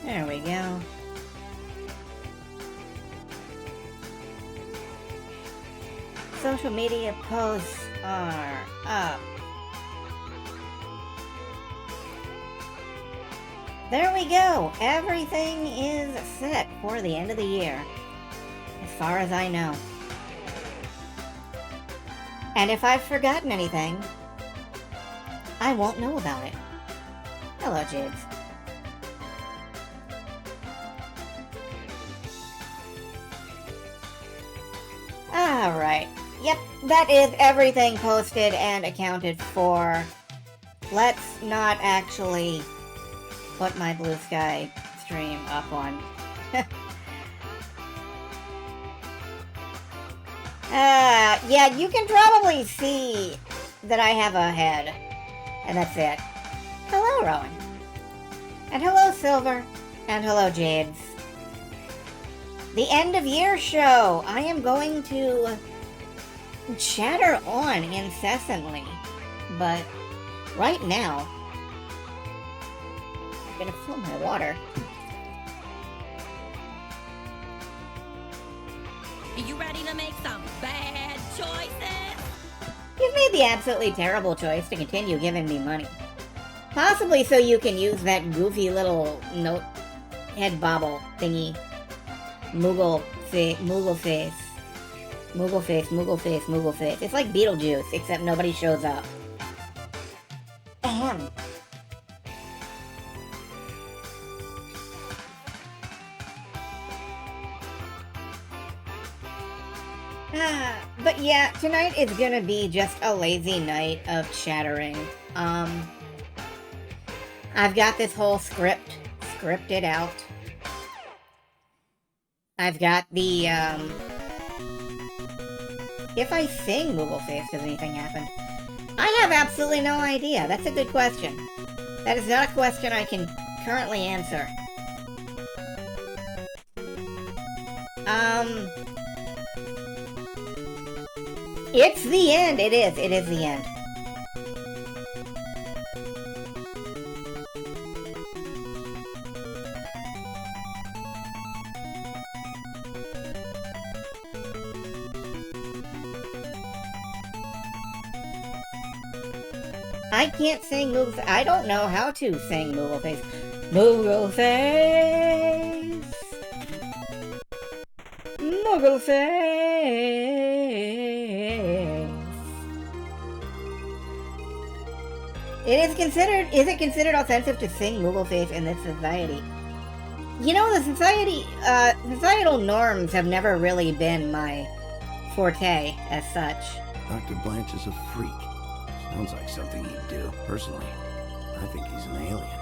There we go. Social media posts are up. There we go. Everything is set for the end of the year, as far as I know. And if I've forgotten anything, I won't know about it. Hello, Jids. Alright. Yep, that is everything posted and accounted for. Let's not actually put my Blue Sky stream up on. Yeah, you can probably see that I have a head. And that's it. Hello, Rowan. And hello, Silver. And hello, Jades. The end of year show. I am going to chatter on incessantly. But right now, I'm gonna fill my water. Are you ready to make some bad choices? You've made the absolutely terrible choice to continue giving me money. Possibly so you can use that goofy little note head bobble thingy. Moogle face. It's like Beetlejuice, except nobody shows up. Ahem. But yeah, tonight is gonna be just a lazy night of chattering. I've got this whole scripted out. I've got the, if I sing Moogle Face, does anything happen? I have absolutely no idea. That's a good question. That is not a question I can currently answer. It's the end. It is the end. I can't sing Moogle Face. I don't know how to sing Moogle Face. Moogle Face! Moogle Face! Is it considered offensive to sing Moogle Face in this society? You know, the societal norms have never really been my forte as such. Dr. Blanche is a freak. Sounds like something he'd do. Personally, I think he's an alien.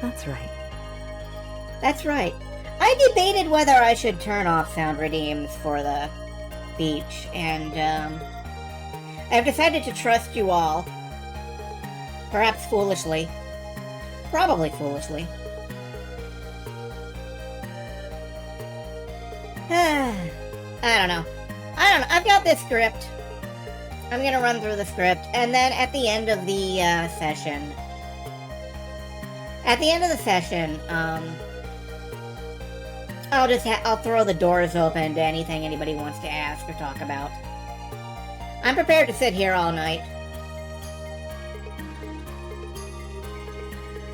That's right. That's right. I debated whether I should turn off sound redeems for the beach, and I've decided to trust you all. Perhaps foolishly. Probably foolishly. I don't know. I've got this script. I'm gonna run through the script, and then at the end of the session, I'll throw the doors open to anything anybody wants to ask or talk about. I'm prepared to sit here all night.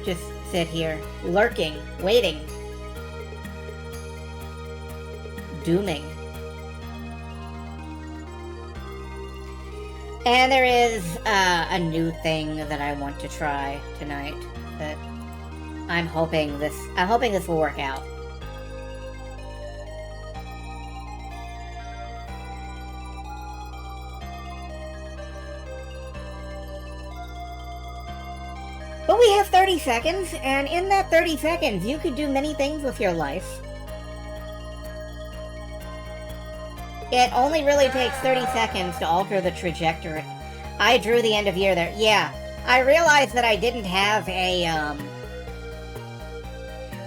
Just sit here, lurking, waiting, dooming. And there is a new thing that I want to try tonight that I'm hoping this will work out. But we have 30 seconds, and in that 30 seconds, you could do many things with your life. It only really takes 30 seconds to alter the trajectory. I drew the end of year there. Yeah, I realized that I didn't have a,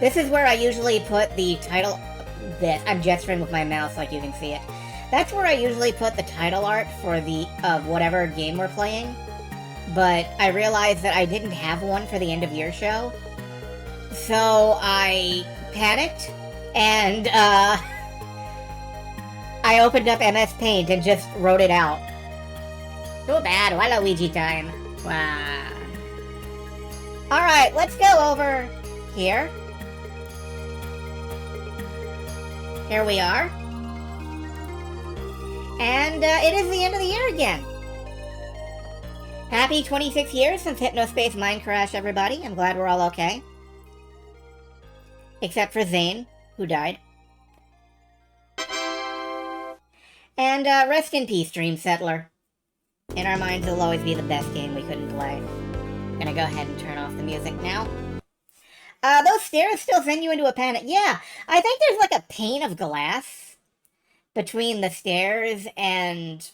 This is where I usually put the title... I'm gesturing with my mouse like you can see it. That's where I usually put the title art for of whatever game we're playing. But I realized that I didn't have one for the end of year show. So I panicked and I opened up MS Paint and just wrote it out. Too bad, Waluigi time. Wow. Alright, let's go over here. Here we are. And it is the end of the year again. Happy 26 years since Hypnospace Mine Crash, everybody. I'm glad we're all okay. Except for Zane, who died. And rest in peace, Dream Settler. In our minds, it'll always be the best game we couldn't play. I'm gonna go ahead and turn off the music now. Those stairs still send you into a panic. Yeah, I think there's like a pane of glass between the stairs and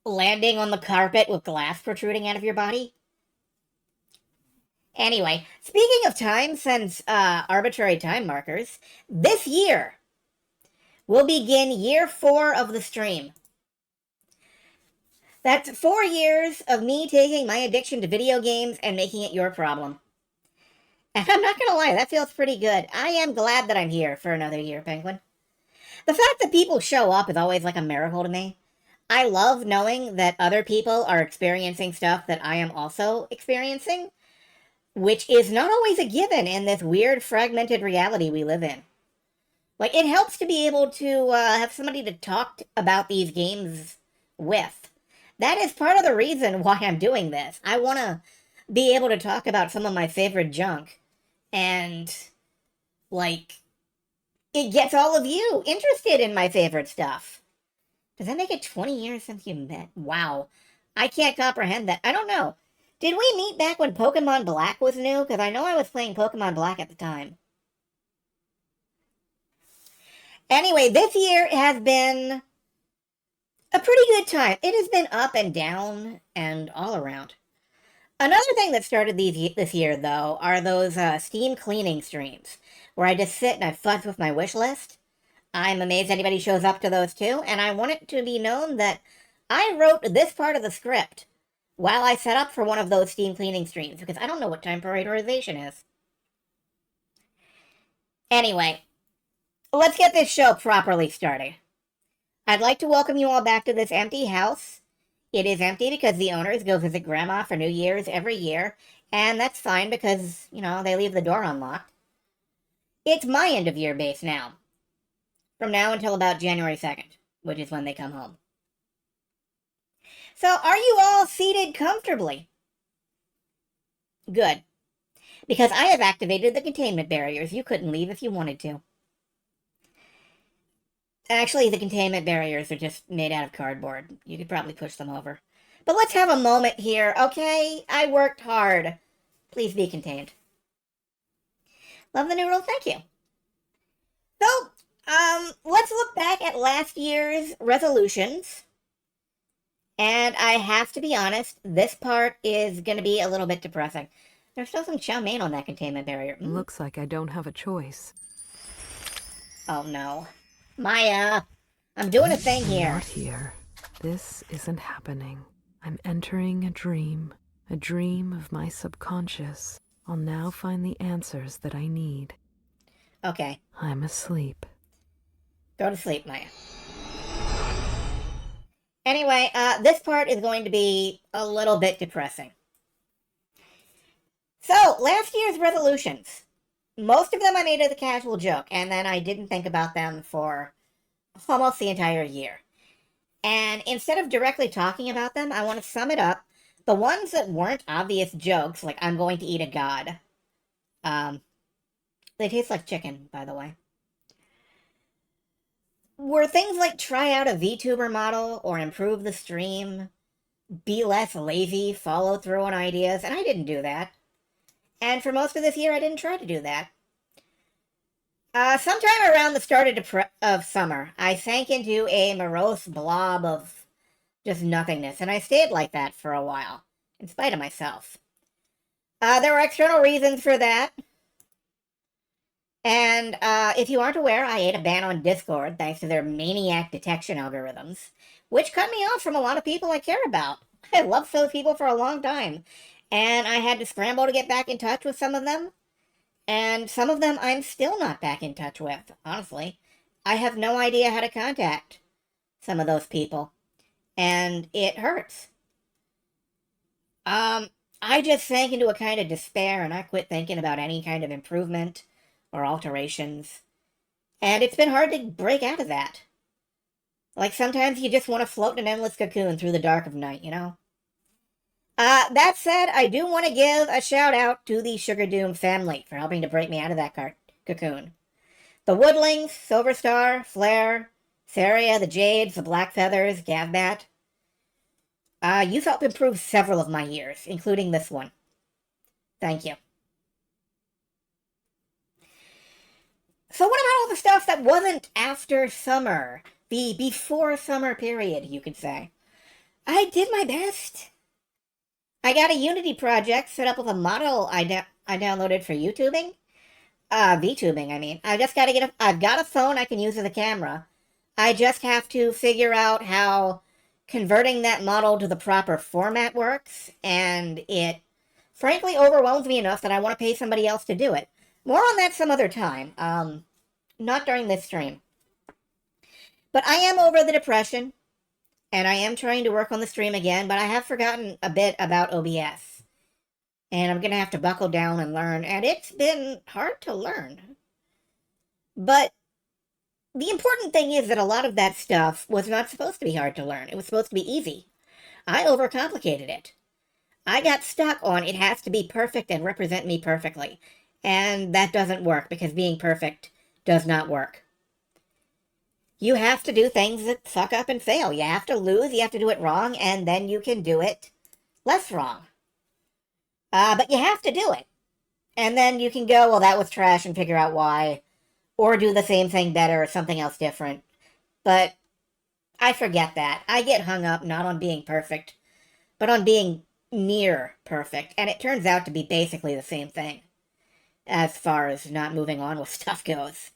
landing on the carpet with glass protruding out of your body. Anyway, speaking of time, since arbitrary time markers, this year will begin year 4 of the stream. That's 4 years of me taking my addiction to video games and making it your problem. And I'm not gonna lie, that feels pretty good. I am glad that I'm here for another year, Penguin. The fact that people show up is always like a miracle to me. I love knowing that other people are experiencing stuff that I am also experiencing, which is not always a given in this weird fragmented reality we live in. Like, it helps to be able to have somebody to talk about these games with. That is part of the reason why I'm doing this. I want to be able to talk about some of my favorite junk. And, like, it gets all of you interested in my favorite stuff. Does that make it 20 years since you met? Wow. I can't comprehend that. I don't know. Did we meet back when Pokemon Black was new? Because I know I was playing Pokemon Black at the time. Anyway, this year has been a pretty good time. It has been up and down and all around. Another thing that started this year, though, are those Steam cleaning streams, where I just sit and I fuss with my wish list. I'm amazed anybody shows up to those too, and I want it to be known that I wrote this part of the script while I set up for one of those Steam cleaning streams, because I don't know what time prioritization is. Anyway, let's get this show properly started. I'd like to welcome you all back to this empty house. It is empty because the owners go visit Grandma for New Year's every year, and that's fine because, you know, they leave the door unlocked. It's my end-of-year base now. From now until about January 2nd, which is when they come home. So, are you all seated comfortably? Good. Because I have activated the containment barriers. You couldn't leave if you wanted to. Actually, the containment barriers are just made out of cardboard. You could probably push them over. But let's have a moment here, okay? I worked hard. Please be contained. Love the new rule, thank you. So, let's look back at last year's resolutions. And I have to be honest, this part is going to be a little bit depressing. There's still some chow mein on that containment barrier. Looks like I don't have a choice. Oh no. Maya, I'm doing a thing here. Not here. This isn't happening. I'm entering a dream of my subconscious. I'll now find the answers that I need. Okay. I'm asleep. Go to sleep, Maya. Anyway, this part is going to be a little bit depressing. So, last year's resolutions. Most of them I made as a casual joke, and then I didn't think about them for almost the entire year. And instead of directly talking about them, I want to sum it up. The ones that weren't obvious jokes, like I'm going to eat a god. They taste like chicken, by the way. Were things like try out a VTuber model, or improve the stream, be less lazy, follow through on ideas, and I didn't do that. And for most of this year, I didn't try to do that. Sometime around the start of summer, I sank into a morose blob of just nothingness, and I stayed like that for a while, in spite of myself. There were external reasons for that. And if you aren't aware, I ate a ban on Discord thanks to their maniac detection algorithms, which cut me off from a lot of people I care about. I loved those people for a long time. And I had to scramble to get back in touch with some of them. And some of them I'm still not back in touch with, honestly. I have no idea how to contact some of those people. And it hurts. I just sank into a kind of despair and I quit thinking about any kind of improvement or alterations. And it's been hard to break out of that. Like sometimes you just want to float in an endless cocoon through the dark of night, you know? That said, I do want to give a shout out to the Sugar Doom family for helping to break me out of that cocoon. The Woodlings, Silver Star, Flare, Saria, the Jades, the Black Feathers, Gavbat. You've helped improve several of my years, including this one. Thank you. So what about all the stuff that wasn't after summer? The before summer period, you could say. I did my best. I got a Unity project set up with a model I downloaded for YouTubing. VTubing, I mean. I've got a phone I can use as a camera. I just have to figure out how converting that model to the proper format works, and it frankly overwhelms me enough that I want to pay somebody else to do it. More on that some other time. Not during this stream. But I am over the depression, and I am trying to work on the stream again, but I have forgotten a bit about OBS. And I'm going to have to buckle down and learn, and it's been hard to learn. But the important thing is that a lot of that stuff was not supposed to be hard to learn. It was supposed to be easy. I overcomplicated it. I got stuck on it has to be perfect and represent me perfectly. And that doesn't work because being perfect does not work. You have to do things that suck up and fail. You have to lose, you have to do it wrong, and then you can do it less wrong. But you have to do it. And then you can go, well, that was trash, and figure out why. Or do the same thing better or something else different. But I forget that. I get hung up not on being perfect, but on being near perfect. And it turns out to be basically the same thing, as far as not moving on with stuff goes.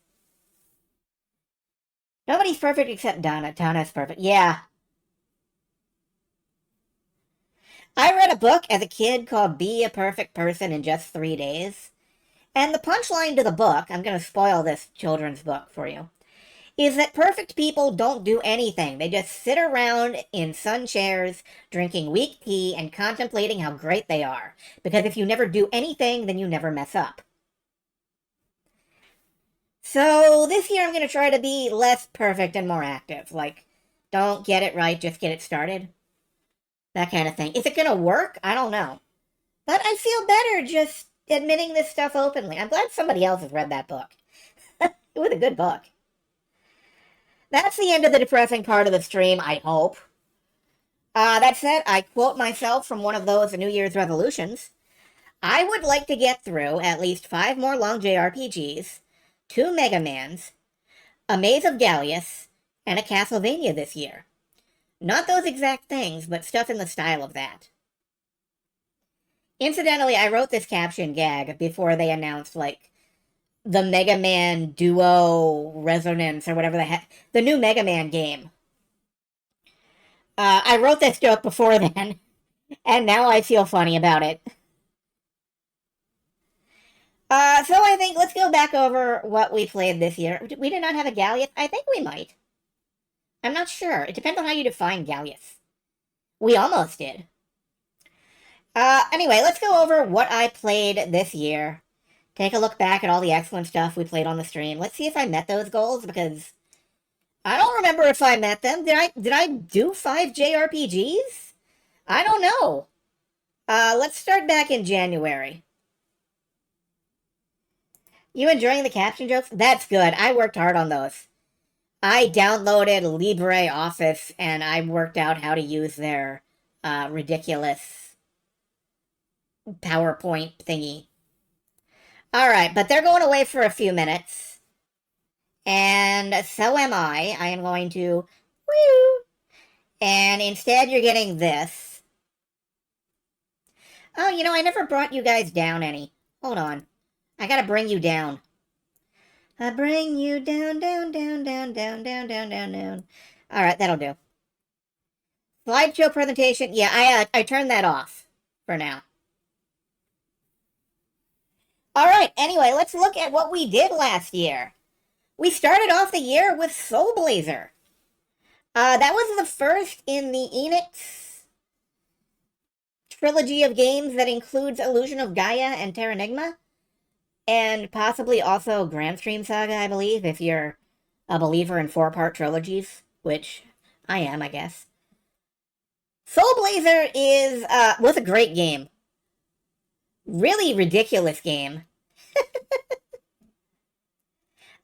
Nobody's perfect except Donna. Donna's perfect. Yeah. I read a book as a kid called Be a Perfect Person in Just 3 Days. And the punchline to the book, I'm going to spoil this children's book for you, is that perfect people don't do anything. They just sit around in sun chairs, drinking weak tea and contemplating how great they are. Because if you never do anything, then you never mess up. So this year I'm going to try to be less perfect and more active. Like, don't get it right, just get it started. That kind of thing. Is it going to work? I don't know. But I feel better just admitting this stuff openly. I'm glad somebody else has read that book. It was a good book. That's the end of the depressing part of the stream, I hope. That said, I quote myself from one of those New Year's resolutions. I would like to get through at least 5 more long JRPGs, 2 Mega Mans, a Maze of Gallius, and a Castlevania this year. Not those exact things, but stuff in the style of that. Incidentally, I wrote this caption gag before they announced, like, the Mega Man Duo Resonance or whatever the heck, the new Mega Man game. I wrote this joke before then, and now I feel funny about it. So I think let's go back over what we played this year. We did not have a Gallius. I think we might. I'm not sure. It depends on how you define Gallius. We almost did. Anyway, let's go over what I played this year. Take a look back at all the excellent stuff we played on the stream. Let's see if I met those goals, because I don't remember if I met them. Did I do 5 JRPGs? I don't know. Let's start back in January. You enjoying the caption jokes? That's good. I worked hard on those. I downloaded LibreOffice, and I worked out how to use their ridiculous PowerPoint thingy. Alright, but they're going away for a few minutes. And so am I. I am going to... Woo! And instead you're getting this. Oh, you know, I never brought you guys down any. Hold on. I gotta bring you down. I bring you down, down, down, down, down, down, down, down, down. Alright, that'll do. Slideshow presentation. Yeah, I turned that off for now. Alright, anyway, let's look at what we did last year. We started off the year with Soul Blazer. That was the first in the Enix trilogy of games that includes Illusion of Gaia and Terranigma, and possibly also Grandstream Saga, I believe, if you're a believer in 4-part trilogies, which I am, I guess. Soul Blazer was a great game. Really ridiculous game.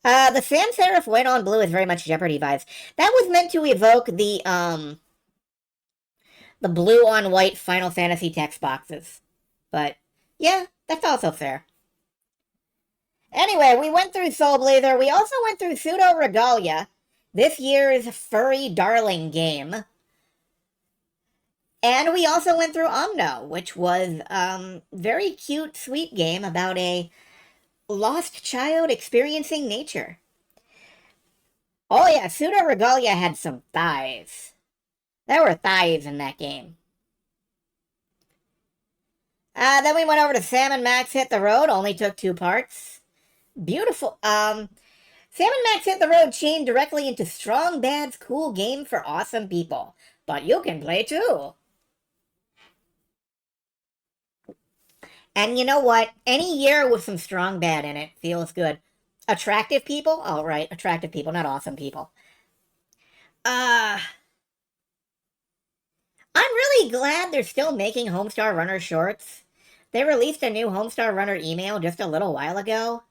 The sans serif white on blue is very much Jeopardy vibes. That was meant to evoke the blue on white Final Fantasy text boxes. But, yeah, that's also fair. Anyway, we went through Soul Blazer. We also went through Pseudo Regalia, this year's furry darling game. And we also went through Omno, which was very cute, sweet game about a lost child experiencing nature. Oh yeah, Pseudo Regalia had some thighs. There were thighs in that game. Then we went over to Sam and Max Hit the Road, only took 2 parts. Beautiful. Sam and Max Hit the Road chained directly into Strong Bad's cool game for awesome people. But you can play too. And you know what? Any year with some Strong Bad in it feels good. Attractive people? Oh, right. Attractive people, not awesome people. I'm really glad they're still making Homestar Runner shorts. They released a new Homestar Runner email just a little while ago.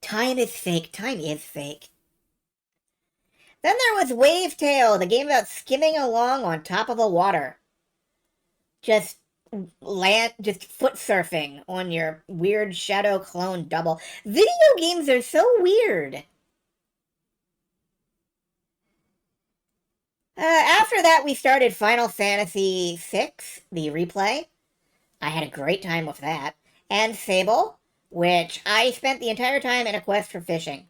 Time is fake. Time is fake. Then there was Wavetail, the game about skimming along on top of the water. Just foot surfing on your weird shadow clone double. Video games are so weird. After that, we started Final Fantasy VI, the replay. I had a great time with that. And Sable, which I spent the entire time in a quest for fishing.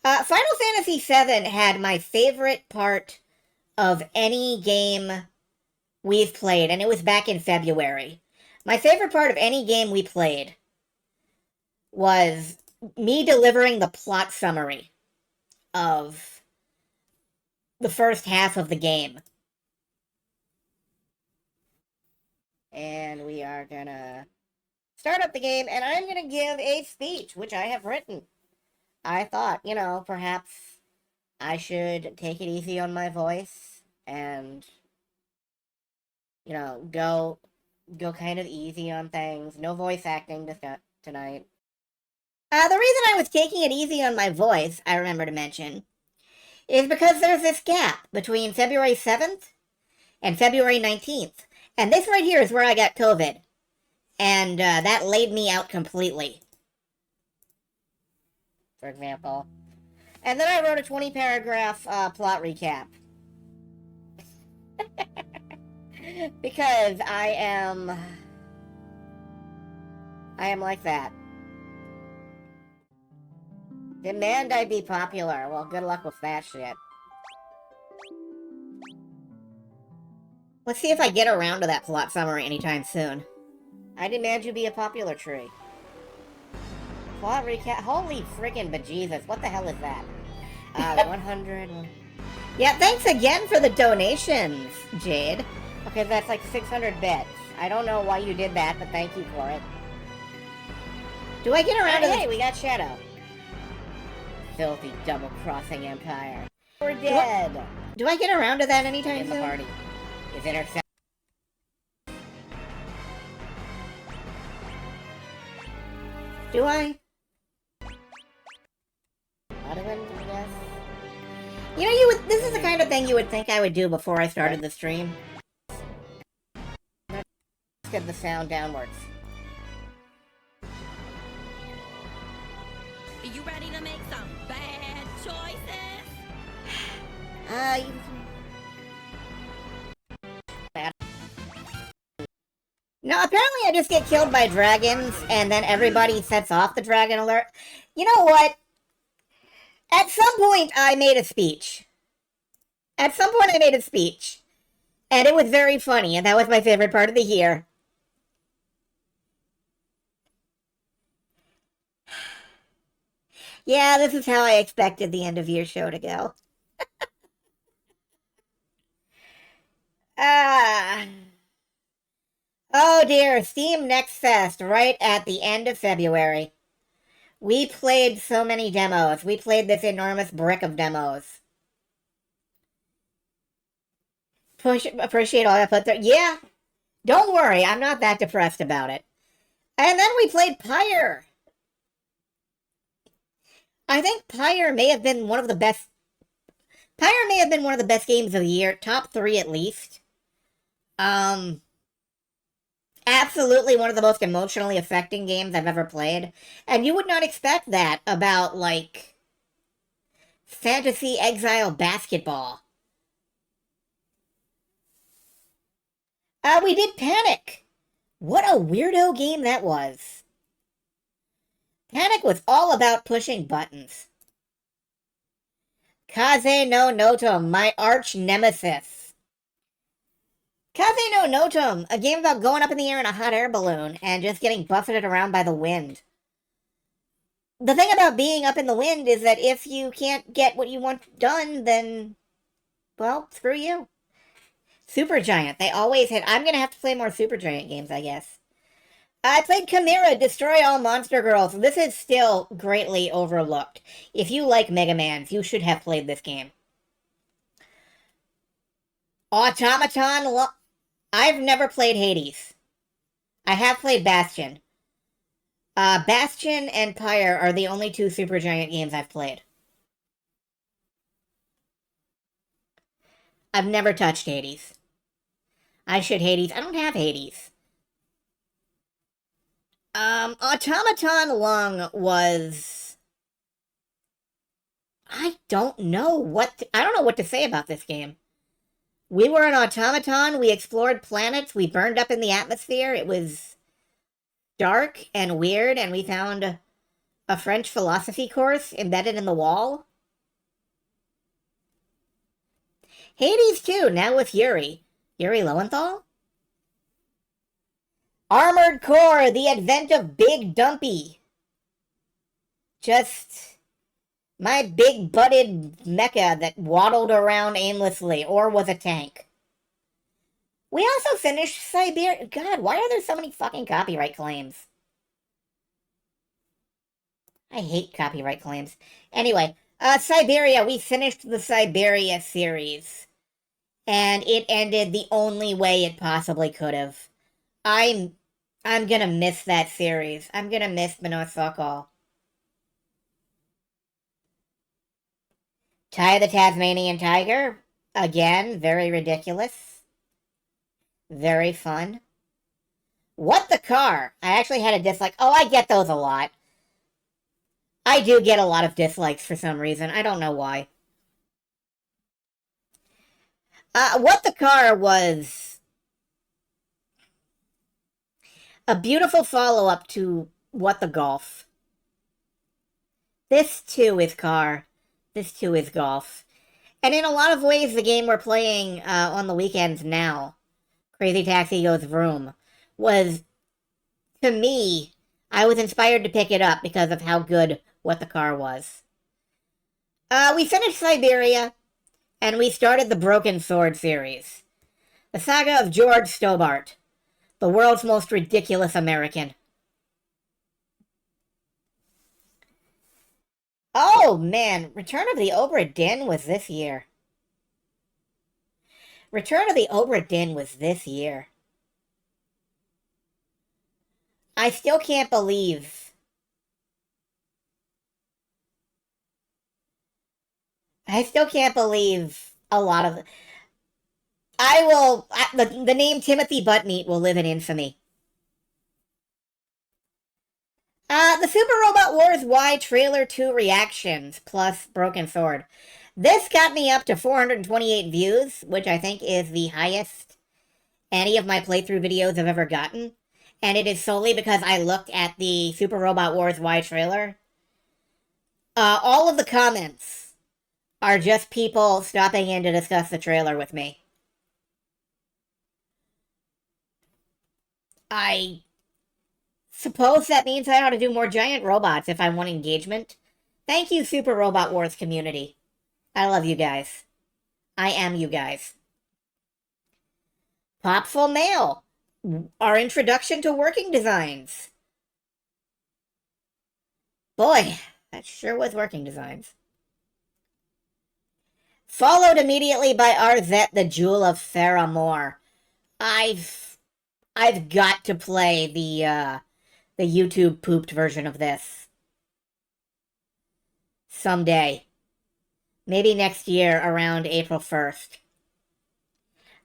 Final Fantasy VII had my favorite part of any game we've played, and it was back in February. My favorite part of any game we played was me delivering the plot summary of the first half of the game. And we are gonna start up the game, and I'm gonna give a speech, which I have written. I thought, perhaps I should take it easy on my voice and go kind of easy on things. No voice acting tonight. The reason I was taking it easy on my voice, I remember to mention, is because there's this gap between February 7th and February 19th. And this right here is where I got COVID. And that laid me out completely. For example. And then I wrote a 20-paragraph plot recap. Because I am like that. Demand I be popular. Well, good luck with that shit. Let's see if I get around to that plot summary anytime soon. I demand you be a popular tree. Plot recap. Holy friggin' bejesus. What the hell is that? 100. Yeah, thanks again for the donations, Jade. Okay, that's like 600 bits. I don't know why you did that, but thank you for it. Do I get around to hey, we got Shadow. Filthy double-crossing empire. We're dead. Do I get around to that anytime soon? In the party is intercept. Do I? Yes. This is the kind of thing you would think I would do before I started the stream. Let's get the sound downwards. Are you ready to make some bad choices? No, apparently I just get killed by dragons, and then everybody sets off the dragon alert. You know what? At some point, I made a speech. And it was very funny, and that was my favorite part of the year. Yeah, this is how I expected the end of year show to go. Ah. Oh dear, Steam Next Fest right at the end of February. We played so many demos. We played this enormous brick of demos. Appreciate all I put there. Yeah, don't worry, I'm not that depressed about it. And then we played Pyre. I think Pyre may have been one of the best. Pyre may have been one of the best games of the year, top 3 at least. Absolutely one of the most emotionally affecting games I've ever played. And you would not expect that about, like, Fantasy Exile Basketball. We did Panic. What a weirdo game that was. Panic was all about pushing buttons. Kaze no Notom, my arch nemesis. Kaze no Notom, a game about going up in the air in a hot air balloon and just getting buffeted around by the wind. The thing about being up in the wind is that if you can't get what you want done, then, well, screw you. Supergiant, they always hit. I'm gonna have to play more Supergiant games, I guess. I played Chimera, Destroy All Monster Girls. This is still greatly overlooked. If you like Mega Mans, you should have played this game. Automaton. I've never played Hades. I have played Bastion. Bastion and Pyre are the only 2 Supergiant games I've played. I've never touched Hades. I should Hades. I don't have Hades. Automaton Lung was... I don't know what to say about this game. We were an automaton, we explored planets, we burned up in the atmosphere, it was dark and weird, and we found a French philosophy course embedded in the wall. Hades 2, now with Yuri. Yuri Lowenthal? Armored Core, The Advent of Big Dumpy. Just my big-butted mecha that waddled around aimlessly, or was a tank. We also finished Siberia. God, why are there so many fucking copyright claims? I hate copyright claims. Anyway, Siberia, we finished the Siberia series. And it ended the only way it possibly could have. I'm gonna miss that series. I'm gonna miss Manoa Sokol. Ty the Tasmanian Tiger. Again, very ridiculous. Very fun. What the Car? I actually had a dislike. Oh, I get those a lot. I do get a lot of dislikes for some reason. I don't know why. What the Car was a beautiful follow-up to What the Golf. This too is Car. This too is Golf. And in a lot of ways, the game we're playing on the weekends now, Crazy Taxi Goes Vroom, was, to me, I was inspired to pick it up because of how good What the Car was. We finished Siberia, and we started the Broken Sword series. The saga of George Stobart, the world's most ridiculous American. Oh, man, Return of the Obra Dinn was this year. Return of the Obra Dinn was this year. I still can't believe... I still can't believe a lot of... The name Timothy Buttmeat will live in infamy. The Super Robot Wars Y Trailer 2 reactions plus Broken Sword. This got me up to 428 views, which I think is the highest any of my playthrough videos have ever gotten. And it is solely because I looked at the Super Robot Wars Y trailer. All of the comments are just people stopping in to discuss the trailer with me. I suppose that means I ought to do more giant robots if I want engagement. Thank you, Super Robot Wars community. I love you guys. I am you guys. Popful Mail. Our introduction to working designs. Boy, that sure was working designs. Followed immediately by Arzette, the Jewel of Faramore. I've got to play the YouTube pooped version of this. Someday. Maybe next year around April 1st.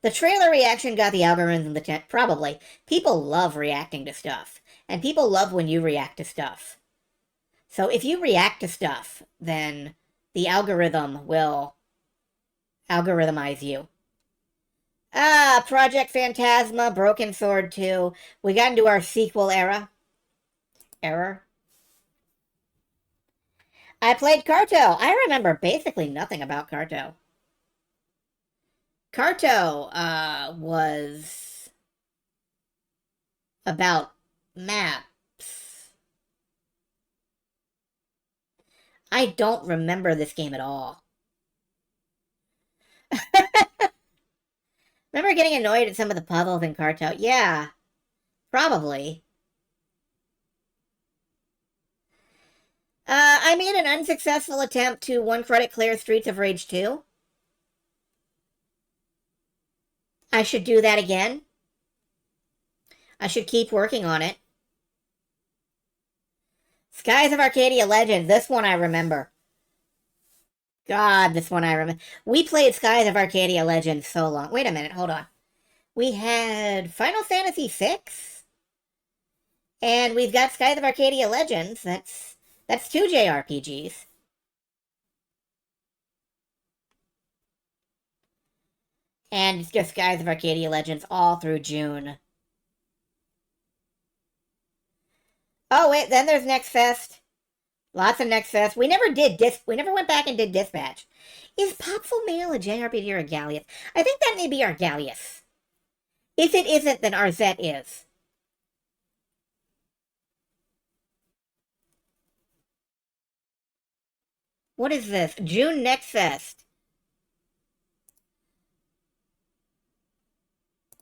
The trailer reaction got the algorithm the probably. People love reacting to stuff. And people love when you react to stuff. So if you react to stuff, then the algorithm will algorithmize you. Project Phantasma, Broken Sword 2. We got into our sequel era. Error. I played Carto. I remember basically nothing about Carto. Carto was about maps. I don't remember this game at all. Remember getting annoyed at some of the puzzles in Carto? Yeah, probably. I made an unsuccessful attempt to one-credit clear Streets of Rage 2. I should do that again. I should keep working on it. Skies of Arcadia Legends. This one I remember. God, this one I remember. We played Skies of Arcadia Legends so long. Wait a minute, hold on. We had Final Fantasy VI. And we've got Skies of Arcadia Legends. That's 2 JRPGs. And it's just Skies of Arcadia Legends all through June. Oh, wait, then there's Next Fest. Lots of Next Fest. We never went back and did Dispatch. Is Popful Mail a JRPG or a Gallius? I think that may be our Gallius. If it isn't, then Arzette is. What is this? June Next Fest.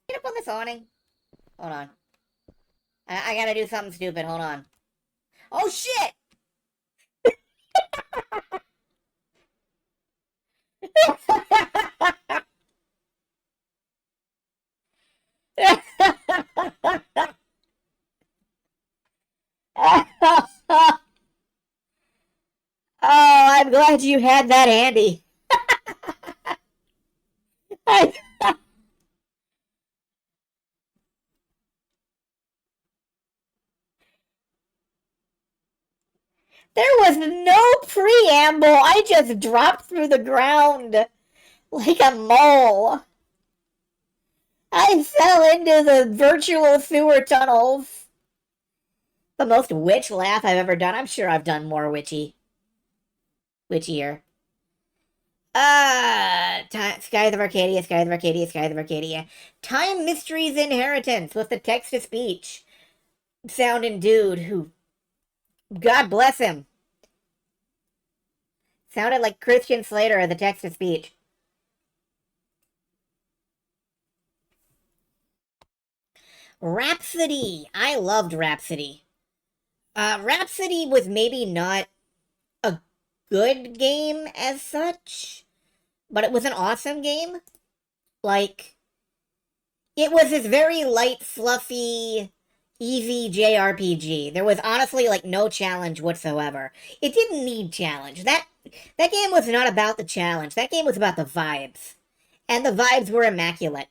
Get up on this awning. Hold on. I gotta do something stupid. Hold on. Oh, shit! Oh, I'm glad you had that handy. There was no preamble. I just dropped through the ground like a mole. I fell into the virtual sewer tunnels. The most witch laugh I've ever done. I'm sure I've done more witchier. Skies of Arcadia, Skies of Arcadia, Skies of Arcadia. Time Mysteries Inheritance with the text-to-speech sounding dude who, God bless him, sounded like Christian Slater at the text-to-speech. Rhapsody. I loved Rhapsody. Rhapsody was maybe not a good game as such, but it was an awesome game. Like, it was this very light, fluffy, easy JRPG. There was honestly, like, no challenge whatsoever. It didn't need challenge. That game was not about the challenge. That game was about the vibes. And the vibes were immaculate.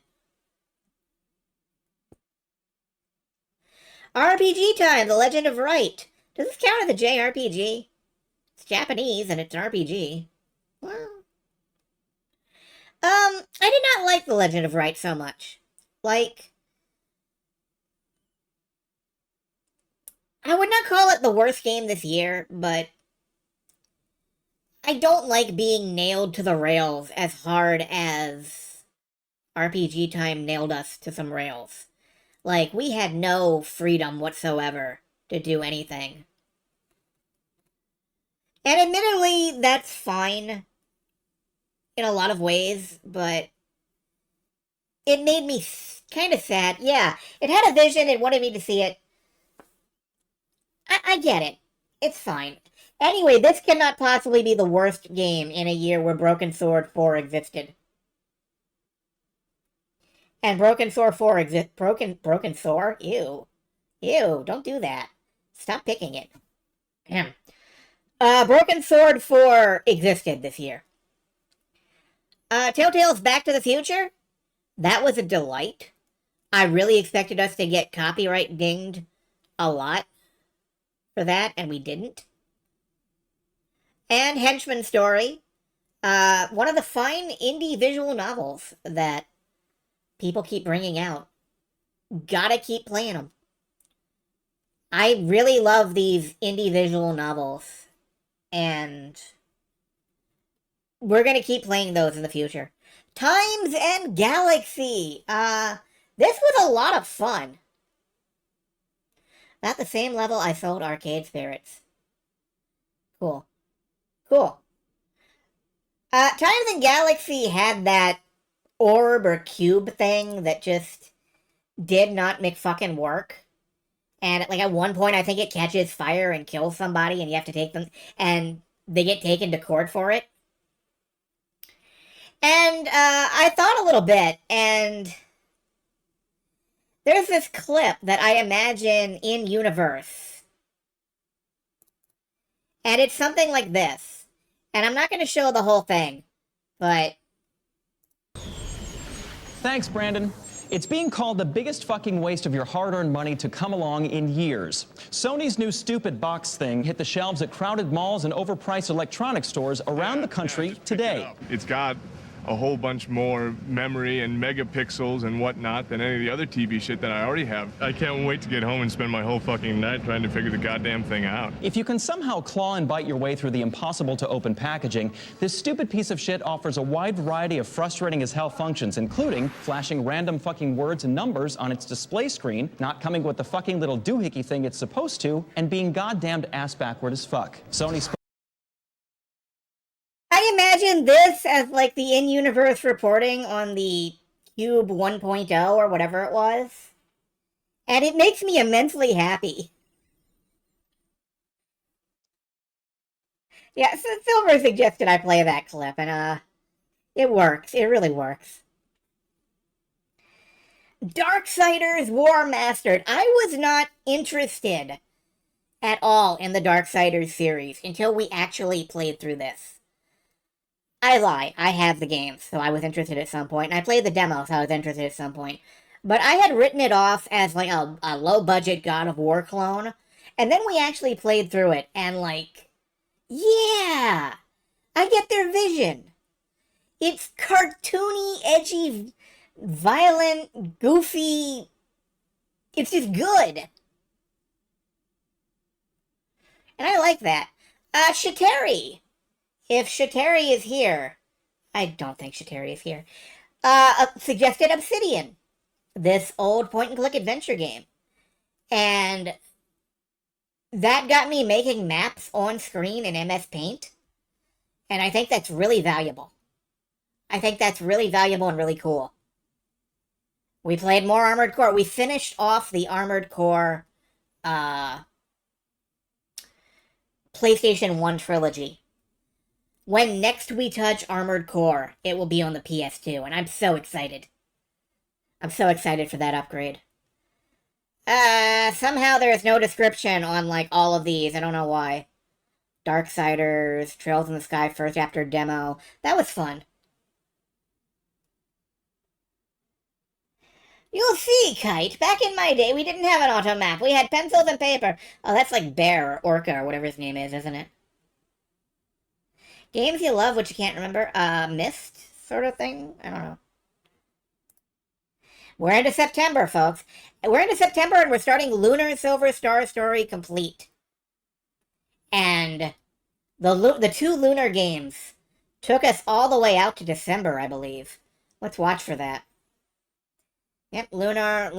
RPG Time, The Legend of Wright. Does this count as a JRPG? It's Japanese and it's an RPG. Well, I did not like The Legend of Wright so much. Like, I would not call it the worst game this year, but I don't like being nailed to the rails as hard as RPG Time nailed us to some rails. Like, we had no freedom whatsoever to do anything. And admittedly, that's fine in a lot of ways, but it made me kind of sad. Yeah, it had a vision, it wanted me to see it. I get it. It's fine. Anyway, this cannot possibly be the worst game in a year where Broken Sword 4 existed. And Broken Sword 4 Broken Sword? Ew. Ew, don't do that. Stop picking it. Damn. Broken Sword 4 existed this year. Telltale's Back to the Future? That was a delight. I really expected us to get copyright dinged a lot for that, and we didn't. And Henchman Story. One of the fine indie visual novels that people keep bringing out. Gotta keep playing them. I really love these indie visual novels, and we're gonna keep playing those in the future. Times and Galaxy. This was a lot of fun. At the same level I sold Arcade Spirits. Cool. Cool. Times and Galaxy had that orb or cube thing that just did not make fucking work. And like at one point I think it catches fire and kills somebody and you have to take them, and they get taken to court for it. And I thought a little bit, and there's this clip that I imagine in universe. And it's something like this. And I'm not going to show the whole thing, but... Thanks, Brandon. It's being called the biggest fucking waste of your hard-earned money to come along in years. Sony's new stupid box thing hit the shelves at crowded malls and overpriced electronics stores around the country today. It's got a whole bunch more memory and megapixels and whatnot than any of the other TV shit that I already have. I can't wait to get home and spend my whole fucking night trying to figure the goddamn thing out. If you can somehow claw and bite your way through the impossible to open packaging, this stupid piece of shit offers a wide variety of frustrating as hell functions, including flashing random fucking words and numbers on its display screen, not coming with the fucking little doohickey thing it's supposed to, and being goddamned ass backward as fuck. Sony I imagine this as like the in-universe reporting on the Cube 1.0 or whatever it was. And it makes me immensely happy. Yeah, so Silver suggested I play that clip, and it works. It really works. Darksiders War Mastered. I was not interested at all in the Darksiders series until we actually played through this. I lie. I have the game, so I was interested at some point. And I played the demo, so I was interested at some point. But I had written it off as like a low-budget God of War clone. And then we actually played through it, and like, yeah! I get their vision. It's cartoony, edgy, violent, goofy. It's just good. And I like that. Shateri. If Shateri is here, I don't think Shateri is here, suggested Obsidian, this old point-and-click adventure game. And that got me making maps on screen in MS Paint, and I think that's really valuable. I think that's really valuable and really cool. We played more Armored Core. We finished off the Armored Core PlayStation 1 trilogy. When next we touch Armored Core, it will be on the PS2, and I'm so excited. I'm so excited for that upgrade. Somehow there's no description on, like, all of these. I don't know why. Darksiders, Trails in the Sky first chapter demo. That was fun. You'll see, Kite. Back in my day, we didn't have an auto map. We had pencils and paper. Oh, that's like Bear or Orca or whatever his name is, isn't it? Games you love, which you can't remember. Myst sort of thing? I don't know. We're into September, folks. We're into September, and we're starting Lunar Silver Star Story Complete. And the two Lunar games took us all the way out to December, I believe. Let's watch for that. Yep, Lunar,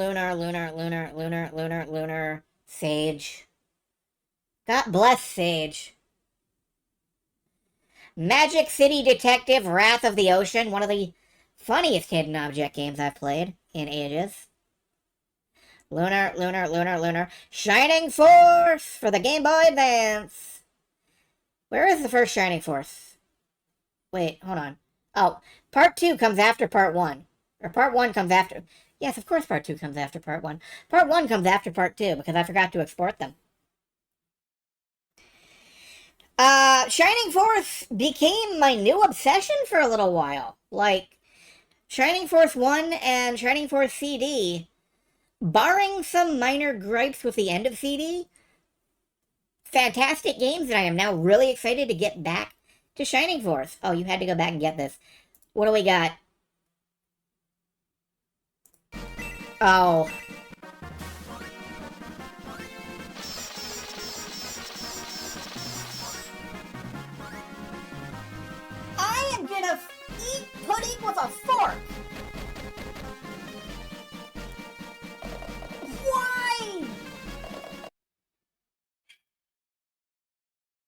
Sage. God bless Sage. Magic City Detective Wrath of the Ocean, one of the funniest hidden object games I've played in ages. Lunar. Shining Force for the Game Boy Advance. Where is the first Shining Force? Wait, hold on. Oh, Part 2 comes after Part 1. Or Part 1 comes after... Yes, of course Part 2 comes after Part 1. Part 1 comes after Part 2 because I forgot to export them. Shining Force became my new obsession for a little while. Like, Shining Force 1 and Shining Force CD, barring some minor gripes with the end of CD, fantastic games that I am now really excited to get back to Shining Force. Oh, you had to go back and get this. What do we got? Oh. I am gonna eat pudding with a fork! Why?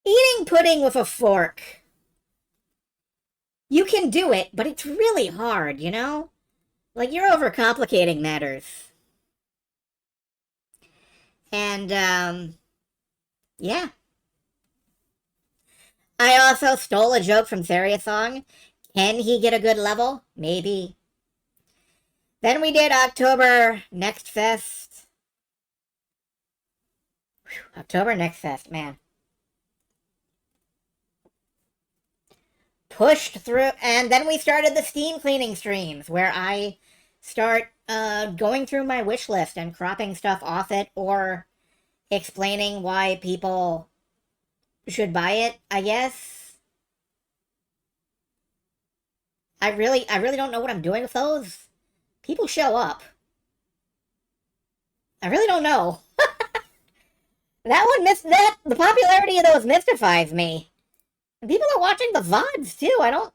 Eating pudding with a fork. You can do it, but it's really hard, you know? Like, you're overcomplicating matters. And, yeah. I also stole a joke from Theria's song. Can he get a good level? Maybe. Then we did October Next Fest. Whew, October Next Fest, man. Pushed through, and then we started the Steam cleaning streams, where I start going through my wish list and cropping stuff off it, or explaining why people should buy it, I guess. I really don't know what I'm doing with those. People show up. I really don't know. The popularity of those mystifies me. And people are watching the VODs too. I don't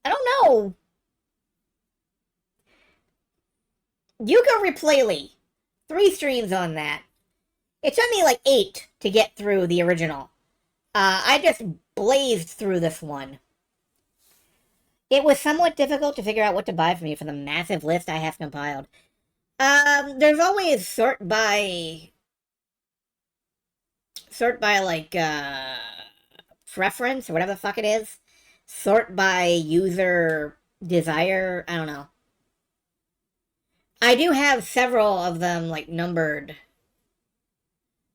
know. Yuka Replayly. 3 streams on that. It took me like 8 to get through the original. I just blazed through this one. It was somewhat difficult to figure out what to buy from you for the massive list I have compiled. There's always sort by like, preference, or whatever the fuck it is. Sort by user desire, I don't know. I do have several of them, like, numbered.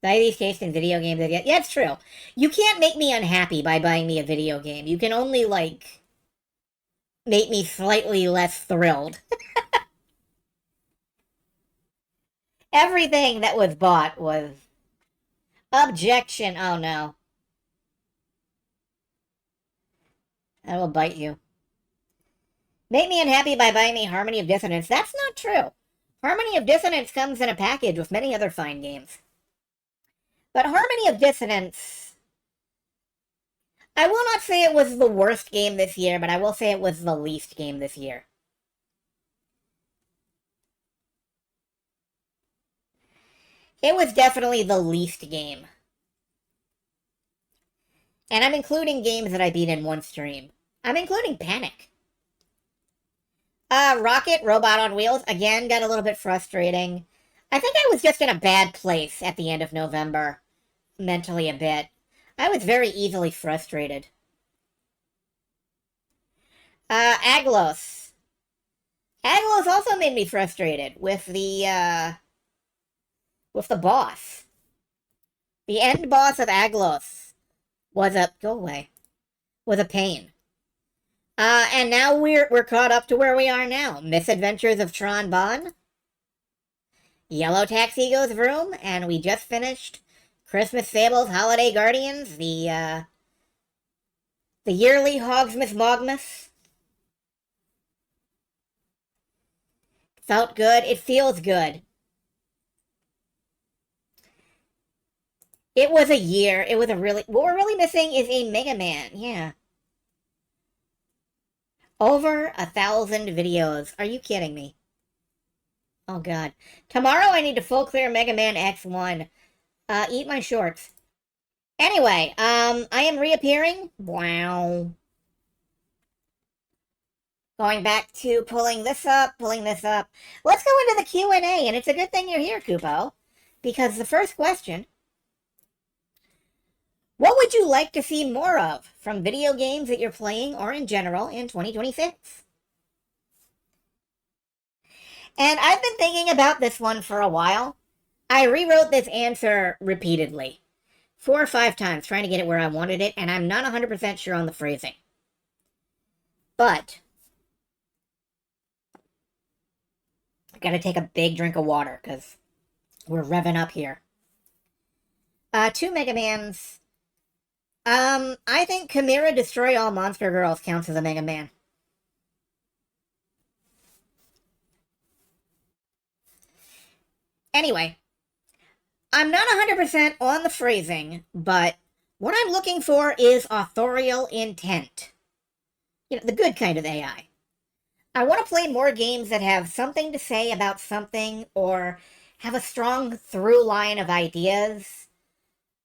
These taste in video games. Yeah, it's true. You can't make me unhappy by buying me a video game. You can only, like, make me slightly less thrilled. Everything that was bought was... Objection. Oh, no. That will bite you. Make me unhappy by buying me Harmony of Dissonance. That's not true. Harmony of Dissonance comes in a package with many other fine games. But Harmony of Dissonance... I will not say it was the worst game this year, but I will say it was the least game this year. It was definitely the least game. And I'm including games that I beat in one stream. I'm including Panic. Rocket, Robot on Wheels, again, got a little bit frustrating. I think I was just in a bad place at the end of November. Mentally a bit. I was very easily frustrated. Aglos. Aglos also made me frustrated with the boss. The end boss of Aglos was was a pain. And now we're caught up to where we are now. Misadventures of Tron Bonne. Yellow Taxi goes vroom, and we just finished Christmas Fables Holiday Guardians, the yearly Hogsmith Mogmas. Felt good. It feels good. It was a year. It was a really... What we're really missing is a Mega Man. Yeah. Over 1,000 videos. Are you kidding me? Oh, God. Tomorrow I need to full clear Mega Man X1. Eat my shorts. Anyway, I am reappearing. Wow. Going back to pulling this up. Let's go into the Q&A, and it's a good thing you're here, Kupo, because the first question, what would you like to see more of from video games that you're playing or in general in 2026? And I've been thinking about this one for a while. I rewrote this answer repeatedly, 4 or 5 times, trying to get it where I wanted it, and I'm not 100% sure on the phrasing. But I gotta take a big drink of water, because we're revving up here. 2 Mega Mans. I think Chimera Destroy All Monster Girls counts as a Mega Man. Anyway, I'm not 100% on the phrasing, but what I'm looking for is authorial intent. You know, the good kind of AI. I want to play more games that have something to say about something or have a strong through line of ideas.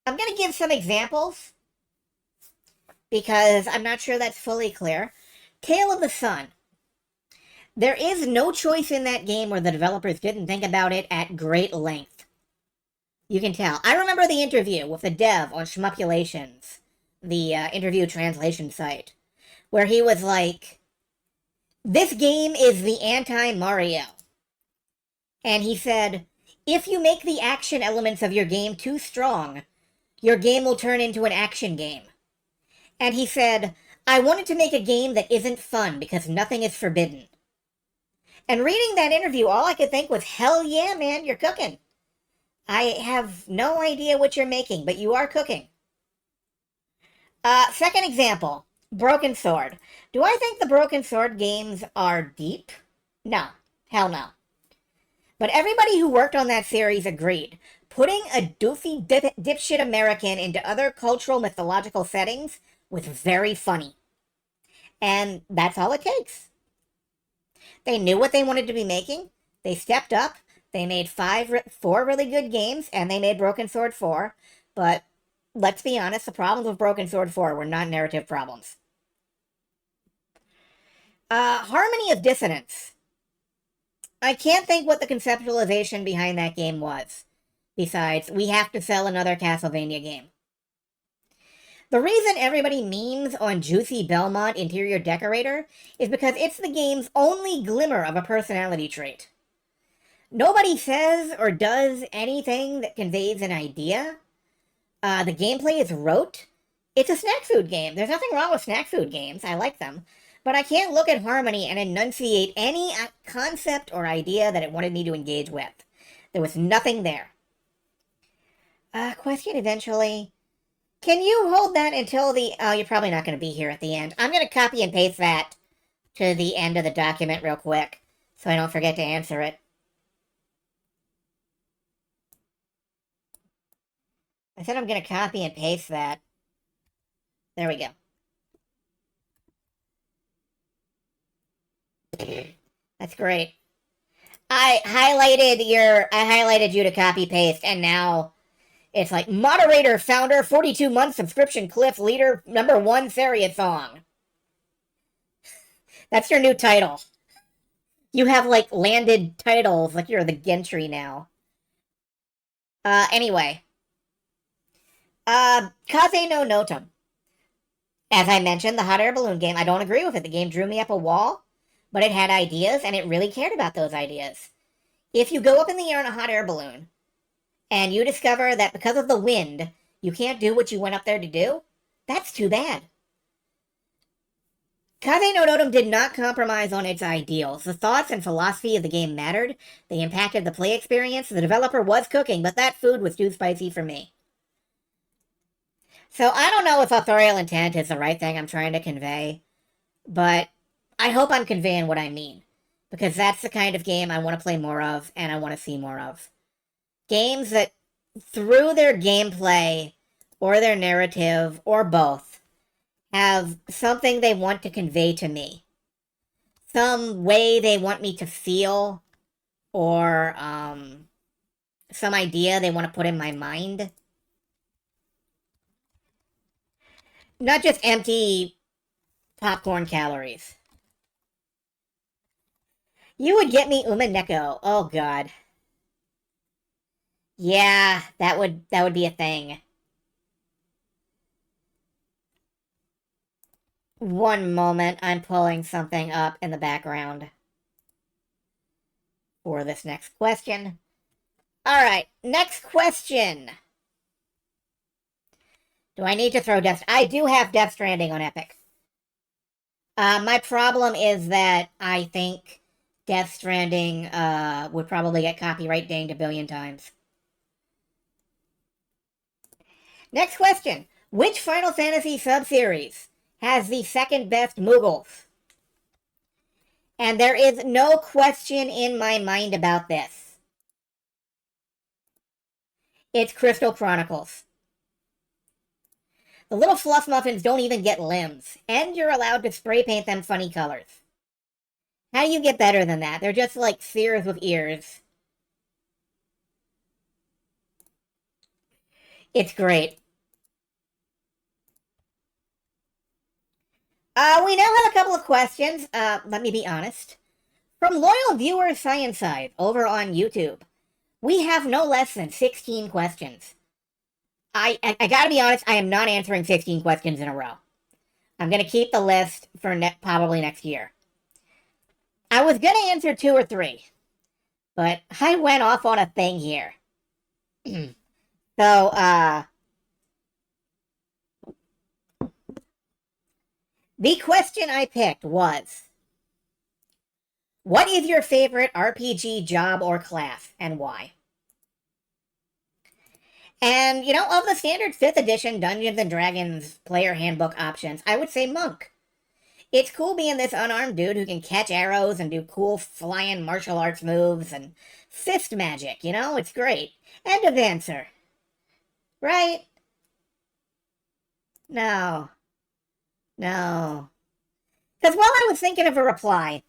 I'm going to give some examples because I'm not sure that's fully clear. Tale of the Sun. There is no choice in that game where the developers didn't think about it at great length. You can tell. I remember the interview with the dev on Shmupulations, the interview translation site, where he was like, this game is the anti-Mario. And he said, if you make the action elements of your game too strong, your game will turn into an action game. And he said, I wanted to make a game that isn't fun because nothing is forbidden. And reading that interview, all I could think was, hell yeah, man, you're cooking. I have no idea what you're making, but you are cooking. Second example, Broken Sword. Do I think the Broken Sword games are deep? No. Hell no. But everybody who worked on that series agreed. Putting a doofy dipshit American into other cultural mythological settings was very funny. And that's all it takes. They knew what they wanted to be making. They stepped up. They made 4 really good games, and they made Broken Sword 4. But let's be honest, the problems with Broken Sword 4 were not narrative problems. Harmony of Dissonance. I can't think what the conceptualization behind that game was. Besides, we have to sell another Castlevania game. The reason everybody memes on Juicy Belmont Interior Decorator is because it's the game's only glimmer of a personality trait. Nobody says or does anything that conveys an idea. The gameplay is rote. It's a snack food game. There's nothing wrong with snack food games. I like them. But I can't look at Harmony and enunciate any concept or idea that it wanted me to engage with. There was nothing there. Question eventually. Can you hold that until the... Oh, you're probably not going to be here at the end. I'm going to copy and paste that to the end of the document real quick, so I don't forget to answer it. I said I'm going to copy and paste that. There we go. That's great. I highlighted you to copy paste, and now it's like moderator, founder, 42-month subscription, Cliff, leader, #1 Theriot song. That's your new title. You have like landed titles, like you're the Gentry now. Anyway. Kaze no Notum. As I mentioned, the hot air balloon game, I don't agree with it. The game drew me up a wall, but it had ideas, and it really cared about those ideas. If you go up in the air in a hot air balloon, and you discover that because of the wind, you can't do what you went up there to do, that's too bad. Kaze no Notum did not compromise on its ideals. The thoughts and philosophy of the game mattered. They impacted the play experience. The developer was cooking, but that food was too spicy for me. So I don't know if authorial intent is the right thing I'm trying to convey, but I hope I'm conveying what I mean, because that's the kind of game I want to play more of and I want to see more of. Games that, through their gameplay or their narrative or both, have something they want to convey to me. Some way they want me to feel, or some idea they want to put in my mind. Not just empty popcorn calories. You would get me Umaneko. Oh god. Yeah, that would be a thing. One moment, I'm pulling something up in the background for this next question. Alright, next question. Do I need to throw Death... I do have Death Stranding on Epic. My problem is that I think Death Stranding would probably get copyright dinged a billion times. Next question. Which Final Fantasy subseries has the second best Moogles? And there is no question in my mind about this. It's Crystal Chronicles. The little fluff muffins don't even get limbs, and you're allowed to spray paint them funny colors. How do you get better than that? They're just like spheres with ears. It's great. We now have a couple of questions. Let me be honest. From loyal viewer Science Side over on YouTube. We have no less than 16 questions. I gotta be honest, I am not answering 16 questions in a row. I'm gonna keep the list for probably next year. I was gonna answer 2 or 3, but I went off on a thing here. So, the question I picked was, what is your favorite RPG job or class, and why? And, you know, of the standard 5th edition Dungeons & Dragons player handbook options, I would say Monk. It's cool being this unarmed dude who can catch arrows and do cool flying martial arts moves and fist magic, you know? It's great. And a dancer. Right? No. No. Because while I was thinking of a reply,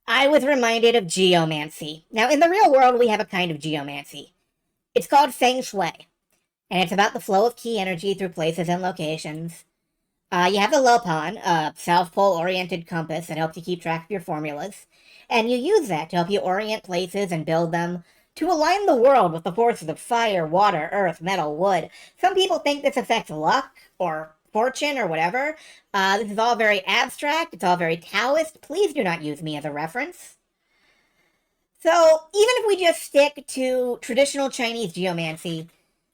I was reminded of geomancy. Now, in the real world, we have a kind of geomancy. It's called Feng Shui, and it's about the flow of key energy through places and locations. You have the Lopan, a South Pole-oriented compass that helps you keep track of your formulas, and you use that to help you orient places and build them to align the world with the forces of fire, water, earth, metal, wood. Some people think this affects luck or fortune or whatever. This is all very abstract. It's all very Taoist. Please do not use me as a reference. So, even if we just stick to traditional Chinese geomancy,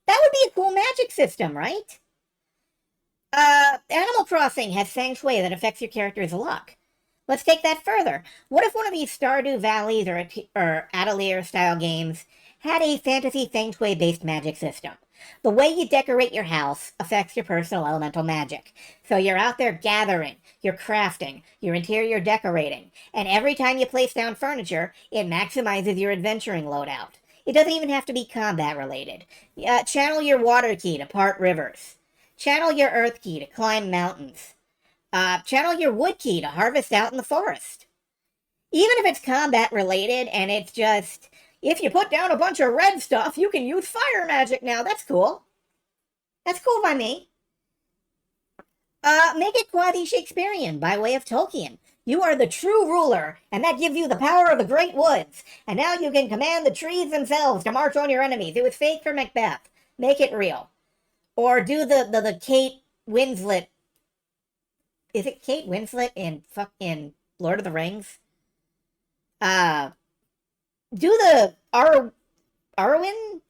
that would be a cool magic system, right? Animal Crossing has Feng Shui that affects your character's luck. Let's take that further. What if one of these Stardew Valleys or Atelier-style games had a fantasy Feng Shui-based magic system? The way you decorate your house affects your personal elemental magic. So you're out there gathering, you're crafting, you're interior decorating, and every time you place down furniture, it maximizes your adventuring loadout. It doesn't even have to be combat related. Channel your water key to part rivers. Channel your earth key to climb mountains. Channel your wood key to harvest out in the forest. Even if it's combat related and it's just, if you put down a bunch of red stuff, you can use fire magic now. That's cool. That's cool by me. Make it quasi-Shakespearean by way of Tolkien. You are the true ruler, and that gives you the power of the great woods. And now you can command the trees themselves to march on your enemies. It was fake for Macbeth. Make it real. Or do the Kate Winslet. Is it Kate Winslet in Lord of the Rings? Do the Arwen?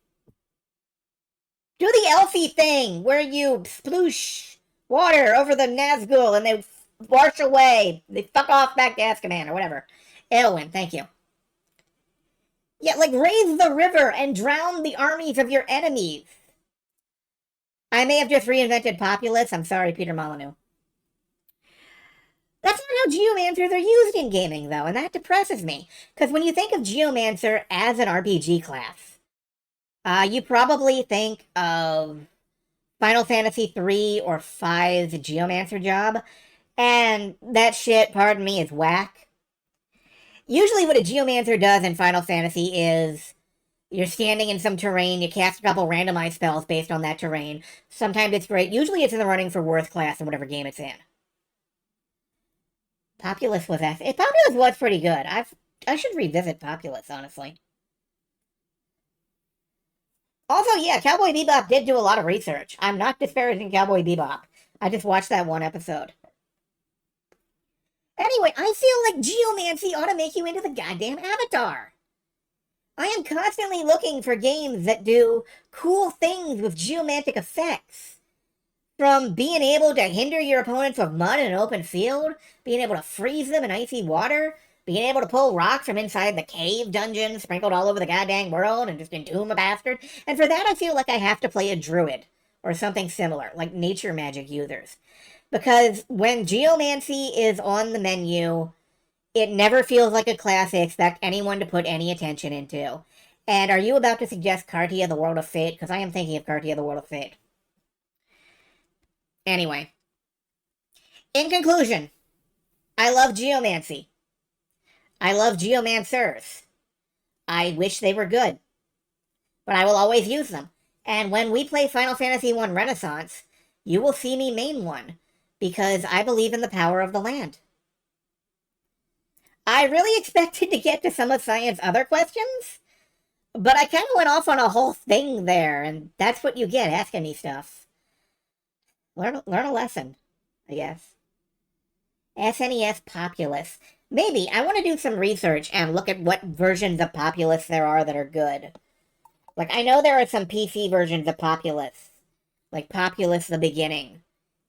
Do the elfie thing where you sploosh water over the Nazgul and they wash away. They fuck off back to Azkaban or whatever. Elwyn, thank you. Yeah, like raise the river and drown the armies of your enemies. I may have just reinvented Populous. I'm sorry, Peter Molyneux. That's not how Geomancers are used in gaming, though, and that depresses me. Because when you think of Geomancer as an RPG class, you probably think of Final Fantasy 3 or 5's Geomancer job, and that shit, pardon me, is whack. Usually what a Geomancer does in Final Fantasy is you're standing in some terrain, you cast a couple randomized spells based on that terrain. Sometimes it's great. Usually it's in the running for worst class in whatever game it's in. Populous was Populous was pretty good. I should revisit Populous, honestly. Also, yeah, Cowboy Bebop did do a lot of research. I'm not disparaging Cowboy Bebop. I just watched that one episode. Anyway, I feel like geomancy ought to make you into the goddamn Avatar. I am constantly looking for games that do cool things with geomantic effects. From being able to hinder your opponents with mud in an open field, being able to freeze them in icy water, being able to pull rocks from inside the cave dungeon sprinkled all over the goddamn world and just entomb a bastard. And for that, I feel like I have to play a druid or something similar, like nature magic users. Because when geomancy is on the menu, it never feels like a class I expect anyone to put any attention into. And are you about to suggest Cartia, the World of Fate? Because I am thinking of Cartia, the World of Fate. Anyway. In conclusion, I love geomancy. I love geomancers. I wish they were good. But I will always use them. And when we play Final Fantasy I Renaissance, you will see me main one. Because I believe in the power of the land. I really expected to get to some of Science's other questions, but I kind of went off on a whole thing there, and that's what you get asking me stuff. Learn a lesson, I guess. SNES Populous. Maybe. I want to do some research and look at what versions of Populous there are that are good. Like, I know there are some PC versions of Populous. Like Populous the Beginning.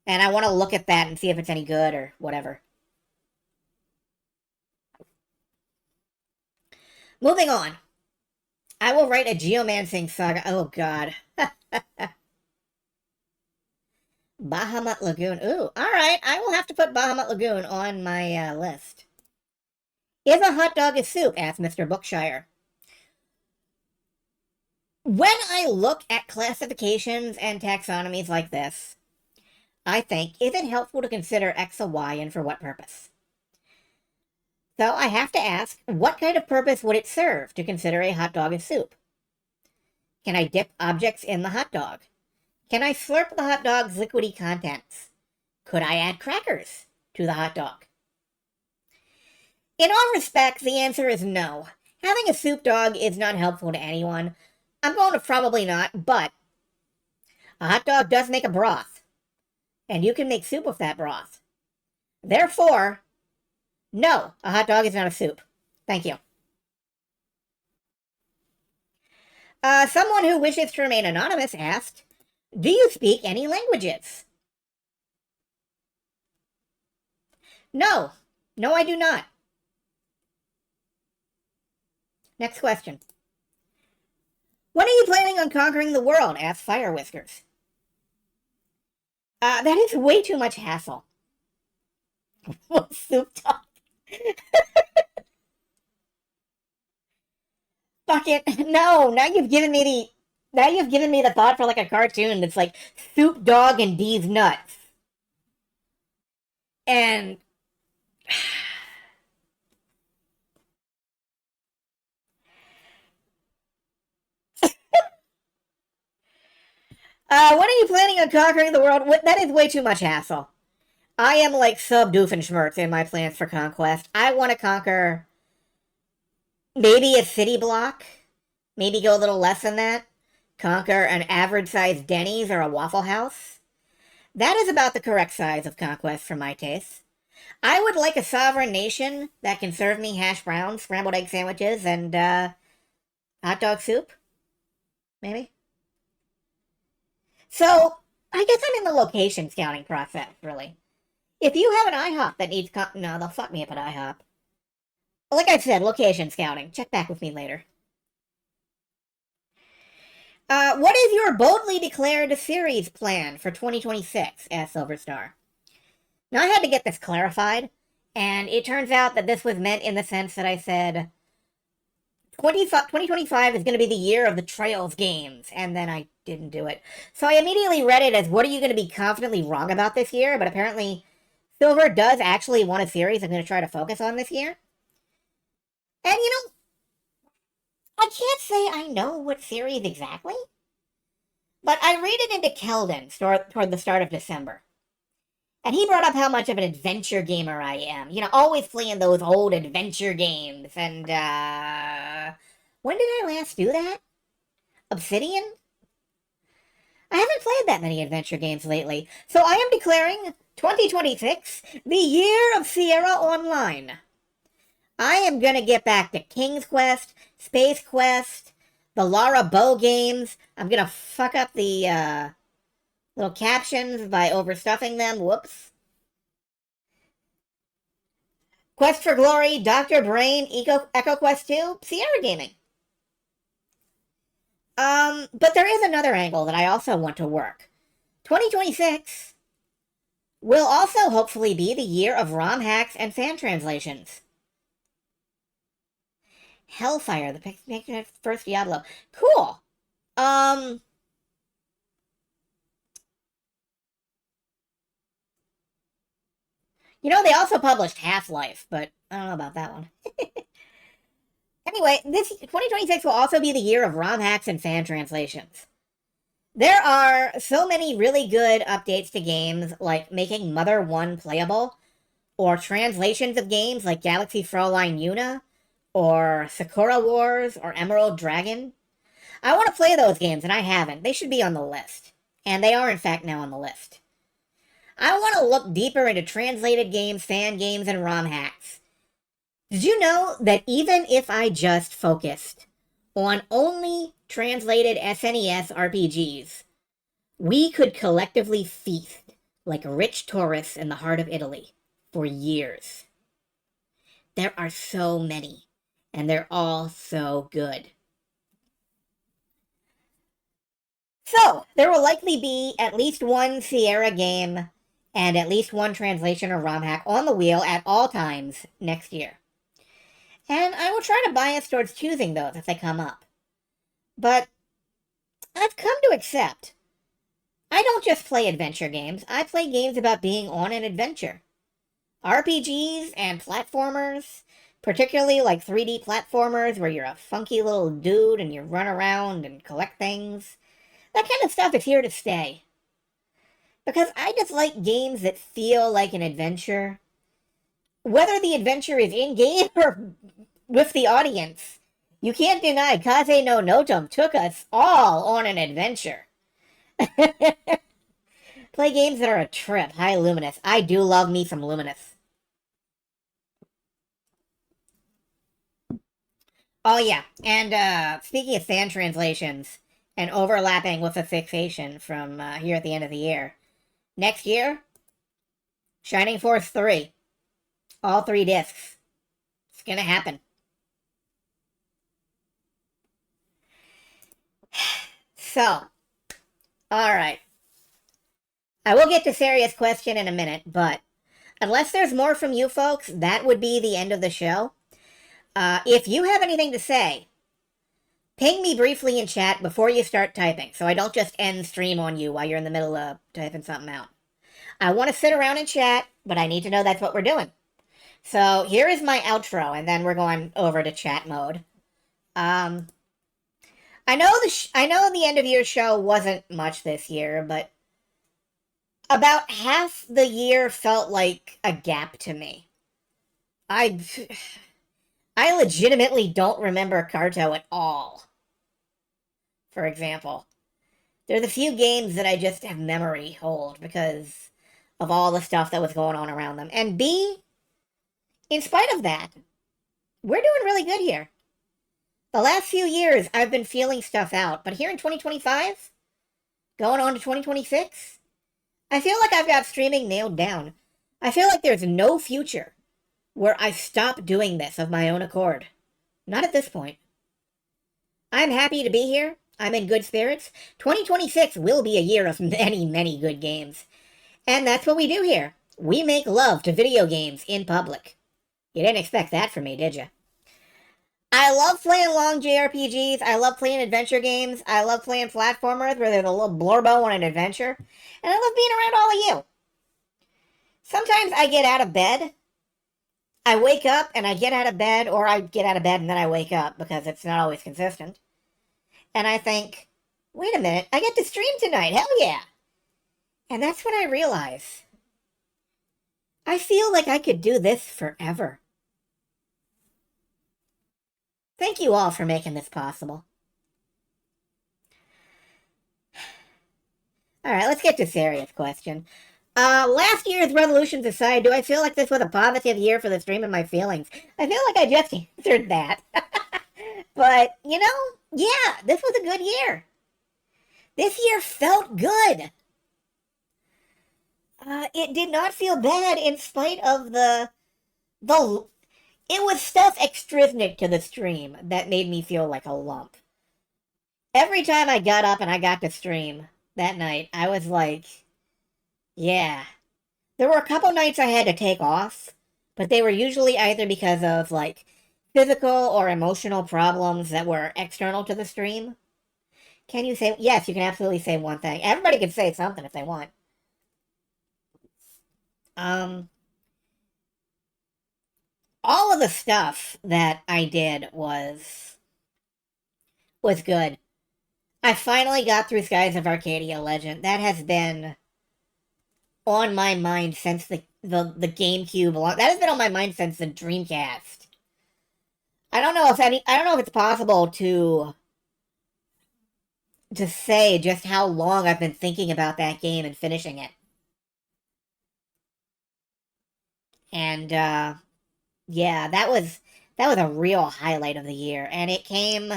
And I want to look at that and see if it's any good or whatever. Moving on. I will write a geomancing saga. Oh, God. Bahamut Lagoon. Ooh, alright. I will have to put Bahamut Lagoon on my list. Is a hot dog a soup? Asked Mr. Bookshire. When I look at classifications and taxonomies like this, I think, is it helpful to consider X and Y and for what purpose? So I have to ask, what kind of purpose would it serve to consider a hot dog a soup? Can I dip objects in the hot dog? Can I slurp the hot dog's liquidy contents? Could I add crackers to the hot dog? In all respects, the answer is no. Having a soup dog is not helpful to anyone. I'm going to probably not, but a hot dog does make a broth. And you can make soup with that broth. Therefore, no, a hot dog is not a soup. Thank you. Someone who wishes to remain anonymous asked, do you speak any languages? No. No, I do not. Next question. When are you planning on conquering the world? Asked Fire Whiskers. That is way too much hassle. Soup dog. Fuck it. No, now you've given me the thought for like a cartoon that's like Soup Dog and D's nuts. And when are you planning on conquering the world? That is way too much hassle. I am like sub-Doofenshmirtz in my plans for conquest. I want to conquer maybe a city block. Maybe go a little less than that. Conquer an average-sized Denny's or a Waffle House. That is about the correct size of conquest for my taste. I would like a sovereign nation that can serve me hash browns, scrambled egg sandwiches, and hot dog soup. Maybe. So, I guess I'm in the location scouting process, really. If you have an IHOP that needs no, they'll fuck me up at IHOP. Like I said, location scouting. Check back with me later. What is your boldly declared series plan for 2026? Asked Silverstar. Now, I had to get this clarified, and it turns out that this was meant in the sense that I said 2025 is going to be the year of the Trails games, and then I didn't do it. So I immediately read it as, what are you going to be confidently wrong about this year? But apparently, Silver does actually want a series I'm going to try to focus on this year. And, you know, I can't say I know what series exactly, but I read it into Keldon toward the start of December. And he brought up how much of an adventure gamer I am. You know, always playing those old adventure games. And, when did I last do that? Obsidian? I haven't played that many adventure games lately. So I am declaring 2026 the year of Sierra Online. I am gonna get back to King's Quest, Space Quest, the Lara Bow games. I'm gonna fuck up the, little captions by overstuffing them. Whoops. Quest for Glory, Dr. Brain, Echo Quest 2, Sierra Gaming. But there is another angle that I also want to work. 2026 will also hopefully be the year of ROM hacks and fan translations. Hellfire, the first Diablo. Cool. You know, they also published Half-Life, but I don't know about that one. Anyway, this 2026 will also be the year of ROM hacks and fan translations. There are so many really good updates to games, like making Mother 1 playable, or translations of games like Galaxy Fräulein Yuna, or Sakura Wars, or Emerald Dragon. I want to play those games, and I haven't. They should be on the list. And they are, in fact, now on the list. I want to look deeper into translated games, fan games, and ROM hacks. Did you know that even if I just focused on only translated SNES RPGs, we could collectively feast like rich tourists in the heart of Italy for years? There are so many, and they're all so good. So, there will likely be at least one Sierra game and at least one translation or ROM hack on the wheel at all times next year. And I will try to bias towards choosing those if they come up. But I've come to accept I don't just play adventure games, I play games about being on an adventure. RPGs and platformers, particularly like 3D platformers where you're a funky little dude and you run around and collect things, that kind of stuff is here to stay. Because I just like games that feel like an adventure. Whether the adventure is in-game or with the audience, you can't deny Kaze no Notom took us all on an adventure. Play games that are a trip. Hi, Luminous. I do love me some Luminous. Oh, yeah. And speaking of fan translations and overlapping with a fixation from here at the end of the year, next year, Shining Force 3. All 3 discs. It's gonna happen. So, alright. I will get to Serious Question in a minute, but unless there's more from you folks, that would be the end of the show. If you have anything to say, ping me briefly in chat before you start typing, so I don't just end stream on you while you're in the middle of typing something out. I want to sit around and chat, but I need to know that's what we're doing. So here is my outro, and then we're going over to chat mode. I know the end of year show wasn't much this year, but about half the year felt like a gap to me. I legitimately don't remember Carto at all. For example, there's a few games that I just have memory hold because of all the stuff that was going on around them. And B, in spite of that, we're doing really good here. The last few years, I've been feeling stuff out, but here in 2025, going on to 2026, I feel like I've got streaming nailed down. I feel like there's no future where I stop doing this of my own accord. Not at this point. I'm happy to be here. I'm in good spirits. 2026 will be a year of many, many good games. And that's what we do here. We make love to video games in public. You didn't expect that from me, did you? I love playing long JRPGs. I love playing adventure games. I love playing platformers where there's a little blurbo on an adventure. And I love being around all of you. Sometimes I get out of bed. I wake up and I get out of bed, or I get out of bed and then I wake up because it's not always consistent. And I think, wait a minute, I get to stream tonight. Hell yeah. And that's when I realize I feel like I could do this forever. Thank you all for making this possible. Alright, let's get to serious question. Last year's Revolutions aside, do I feel like this was a positive year for the stream and my feelings? I feel like I just answered that. But, you know, yeah, this was a good year. This year felt good. It did not feel bad in spite of it was stuff extrinsic to the stream that made me feel like a lump. Every time I got up and I got to stream that night, I was like, yeah. There were a couple nights I had to take off, but they were usually either because of, like, physical or emotional problems that were external to the stream. Can you say... Yes, you can absolutely say one thing. Everybody can say something if they want. All of the stuff that I did was good. I finally got through Skies of Arcadia Legend. That has been on my mind since the GameCube. That has been on my mind since the Dreamcast. I don't know if it's possible to say just how long I've been thinking about that game and finishing it. And yeah, that was a real highlight of the year, and it came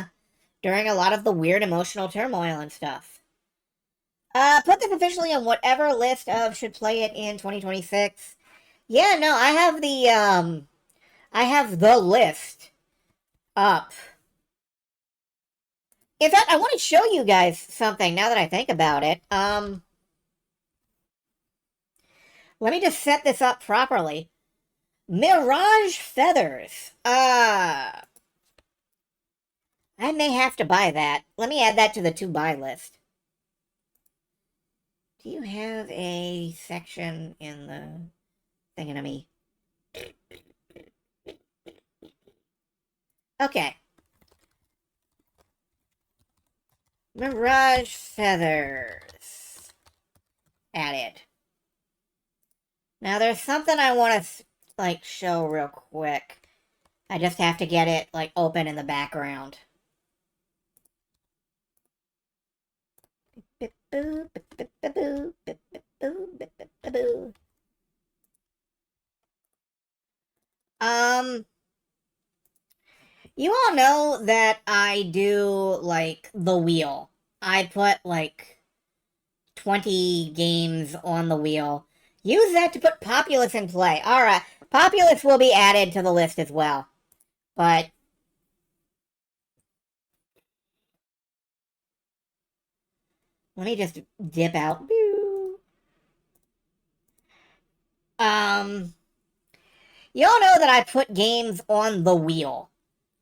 during a lot of the weird emotional turmoil and stuff. Put this officially on whatever list of should play it in 2026. Yeah, no, I have the list up. In fact, I want to show you guys something now that I think about it. Let me just set this up properly. Mirage Feathers. I may have to buy that. Let me add that to the to-buy list. Do you have a section in the thingamy? Okay. Mirage Feathers. Added. Now there's something I want to like show real quick. I just have to get it like open in the background. You all know that I do like the wheel. I put like 20 games on the wheel. Use that to put Populous in play. Alright, Populous will be added to the list as well. But let me just dip out. You all know that I put games on the wheel.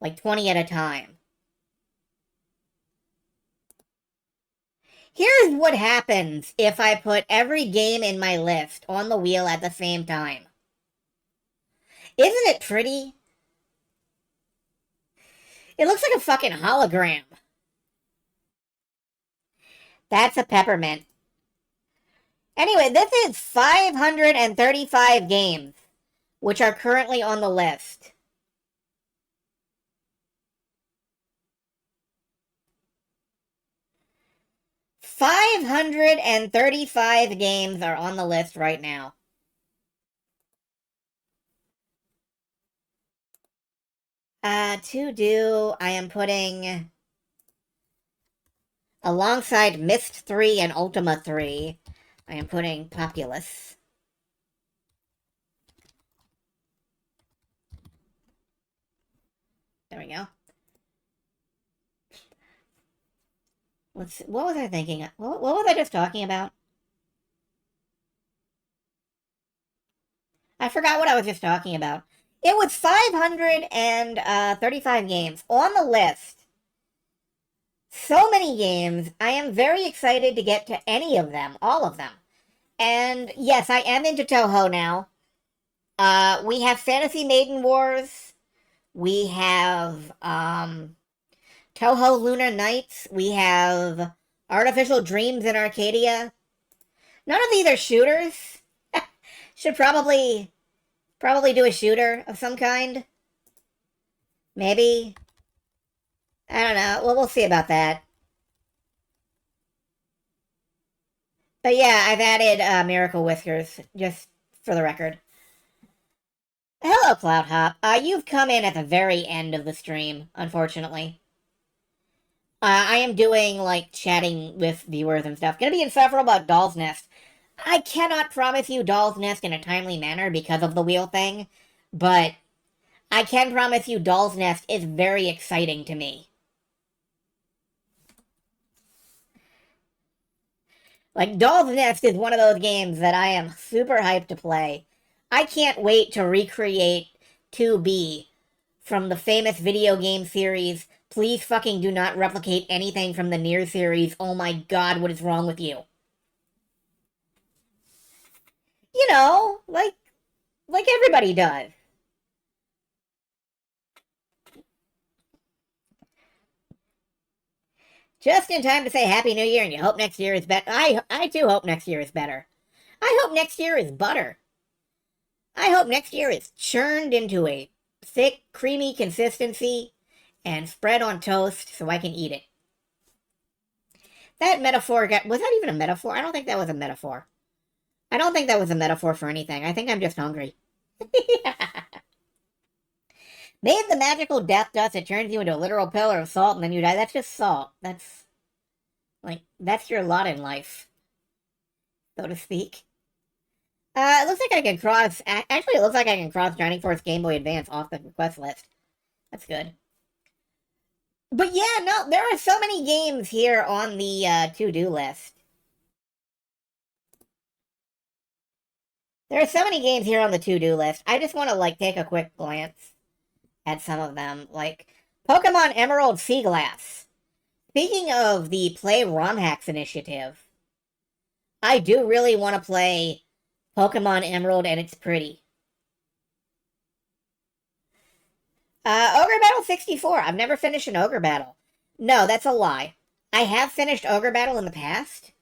Like 20 at a time. Here's what happens if I put every game in my list on the wheel at the same time. Isn't it pretty? It looks like a fucking hologram. That's a peppermint. Anyway, this is 535 games, which are currently on the list. $535 games are on the list right now. To do, I am putting alongside Myst 3 and Ultima 3, I am putting Populous. There we go. What was I thinking? What was I just talking about? I forgot what I was just talking about. It was 535 games on the list. So many games. I am very excited to get to any of them, all of them. And yes, I am into Touhou now. We have Fantasy Maiden Wars. We have Touhou Lunar Nights. We have Artificial Dreams in Arcadia. None of these are shooters. Should probably Probably do a shooter of some kind. Maybe. I don't know. Well, we'll see about that. But yeah, I've added Miracle Whiskers, just for the record. Hello, Cloud Hop. You've come in at the very end of the stream, unfortunately. I am doing, like, chatting with viewers and stuff. Gonna be insufferable about Doll's Nest. I cannot promise you Doll's Nest in a timely manner because of the wheel thing, but I can promise you Doll's Nest is very exciting to me. Like, Doll's Nest is one of those games that I am super hyped to play. I can't wait to recreate 2B from the famous video game series. Please fucking do not replicate anything from the Nier series. Oh my god, what is wrong with you? You know, like everybody does. Just in time to say Happy New Year, and you hope next year is better. I too hope next year is better. I hope next year is butter. I hope next year is churned into a thick, creamy consistency and spread on toast so I can eat it. That metaphor was that even a metaphor? I don't think that was a metaphor. I don't think that was a metaphor for anything. I think I'm just hungry. Made the magical death dust that turns you into a literal pillar of salt and then you die. That's just salt. That's your lot in life, so to speak. It looks like I can cross... Actually, it looks like I can cross Shining Force Game Boy Advance off the request list. That's good. But yeah, no, there are so many games here on the to-do list. There are so many games here on the to-do list. I just want to, like, take a quick glance at some of them. Like, Pokemon Emerald Sea Glass. Speaking of the Play ROM Hacks initiative, I do really want to play Pokemon Emerald, and it's pretty. Ogre Battle 64. I've never finished an Ogre Battle. No, that's a lie. I have finished Ogre Battle in the past,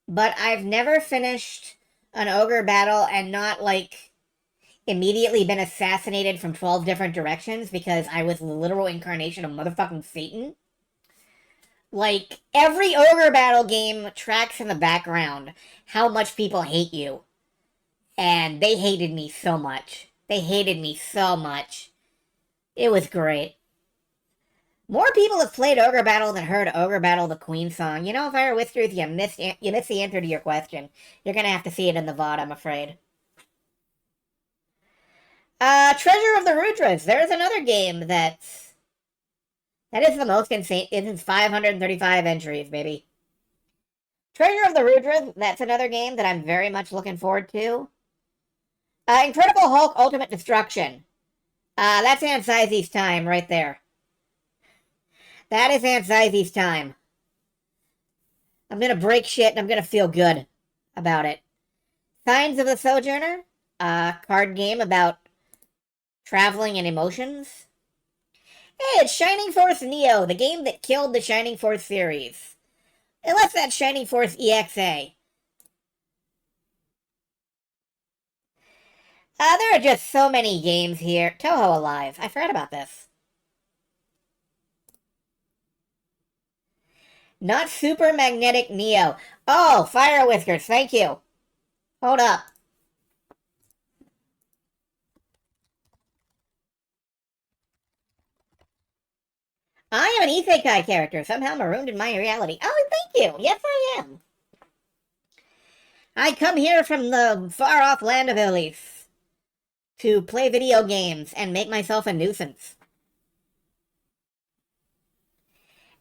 but I've never finished an Ogre Battle and not, like, immediately been assassinated from 12 different directions because I was the literal incarnation of motherfucking Satan. Like, every Ogre Battle game tracks in the background how much people hate you. And they hated me so much. They hated me so much. It was great. More people have played Ogre Battle than heard Ogre Battle the Queen song. You know, Fire Whiskers, you missed the answer to your question. You're gonna have to see it in the VOD, I'm afraid. Treasure of the Rudras. There's another game that is the most insane. It's 535 entries, baby. Treasure of the Rudras, that's another game that I'm very much looking forward to. Incredible Hulk Ultimate Destruction. That's Ansaizi's time right there. That is Ansaizi's time. I'm gonna break shit and I'm gonna feel good about it. Signs of the Sojourner. Card game about traveling and emotions. Hey, it's Shining Force Neo, the game that killed the Shining Force series. Unless that's Shining Force EXA. There are just so many games here. Touhou Alive. I forgot about this. Not Super Magnetic Neo. Oh, Fire Whiskers, thank you. Hold up. I am an isekai character, somehow marooned in my reality. Oh, thank you. Yes, I am. I come here from the far-off land of Elise to play video games and make myself a nuisance.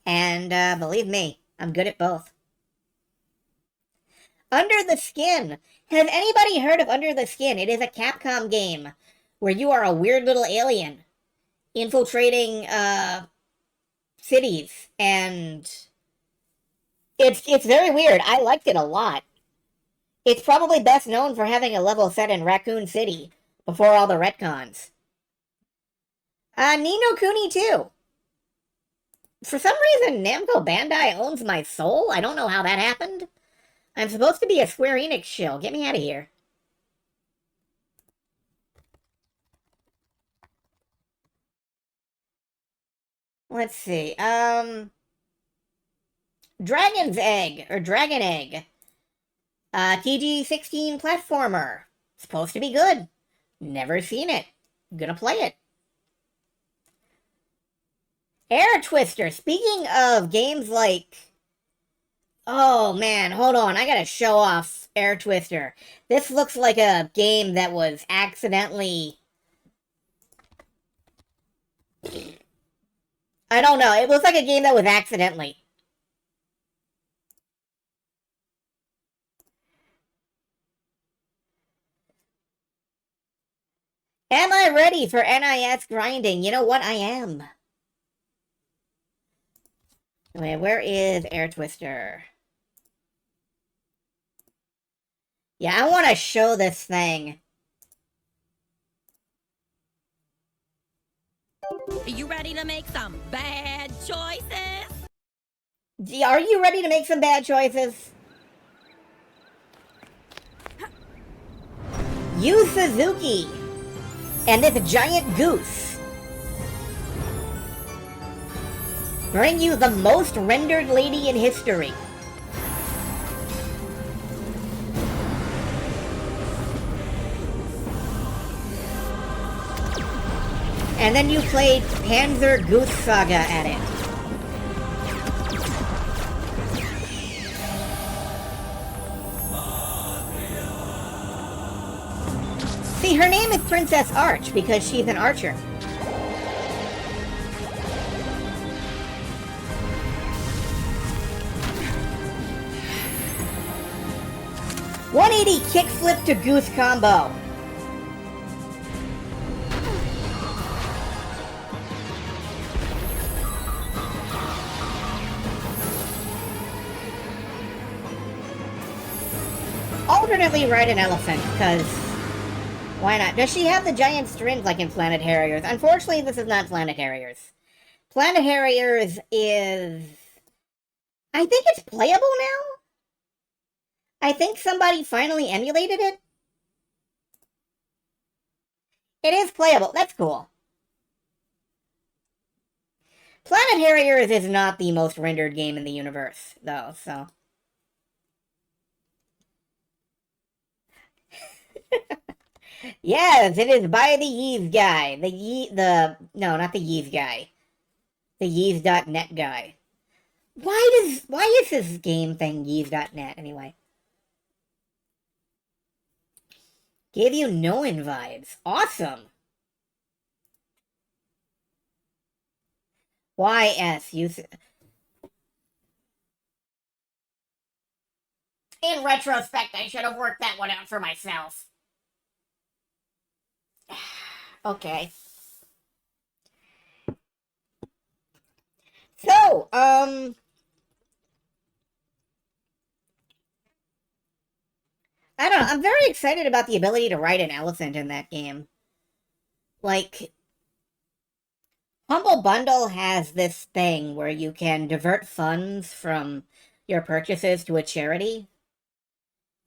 And, believe me, I'm good at both. Under the Skin. Has anybody heard of Under the Skin? It is a Capcom game where you are a weird little alien infiltrating, cities, and it's very weird. I liked it a lot. It's probably best known for having a level set in Raccoon City before all the retcons. Ni no Kuni 2. For some reason, Namco Bandai owns my soul. I don't know how that happened. I'm supposed to be a Square Enix shill. Get me out of here. Let's see. Dragon's Egg, or Dragon Egg. TG16 platformer. Supposed to be good. Never seen it. Gonna play it. Air Twister. Speaking of games like... Oh man, hold on. I gotta show off Air Twister. This looks like a game that was accidentally... I don't know. It looks like a game that was accidentally. Am I ready for NIS grinding? You know what? I am. Wait, where is Air Twister? Yeah, I want to show this thing. Are you ready to make some bad choices? Are you ready to make some bad choices? Yu Suzuki and this giant goose bring you the most rendered lady in history. And then you played Panzer Goose Saga at it. See, her name is Princess Arch because she's an archer. .180 kickflip to goose combo. Alternately ride an elephant, because why not? Does she have the giant strings like in Planet Harriers? Unfortunately, this is not Planet Harriers. Planet Harriers is... I think it's playable now? I think somebody finally emulated it. It is playable. That's cool. Planet Harriers is not the most rendered game in the universe, though, so... Yes, it is by the Yeez guy. No, not the Yeez guy. The Yeez.net guy. Why is this game thing Yeez.net anyway? Gave you Noin vibes. Awesome. YS, in retrospect, I should have worked that one out for myself. Okay. So, I don't know. I'm very excited about the ability to ride an elephant in that game. Like, Humble Bundle has this thing where you can divert funds from your purchases to a charity.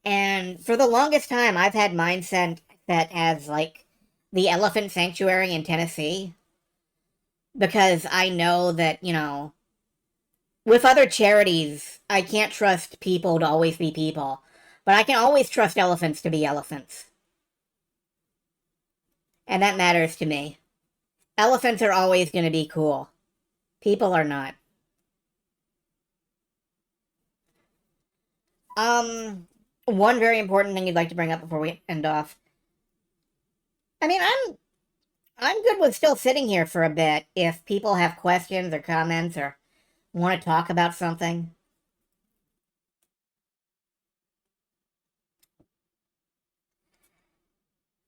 And for the longest time, I've had mine set as, like, the Elephant Sanctuary in Tennessee. Because I know that, you know, with other charities, I can't trust people to always be people. But I can always trust elephants to be elephants. And that matters to me. Elephants are always going to be cool. People are not. One very important thing you'd like to bring up before we end off. I mean, I'm good with still sitting here for a bit if people have questions or comments or want to talk about something.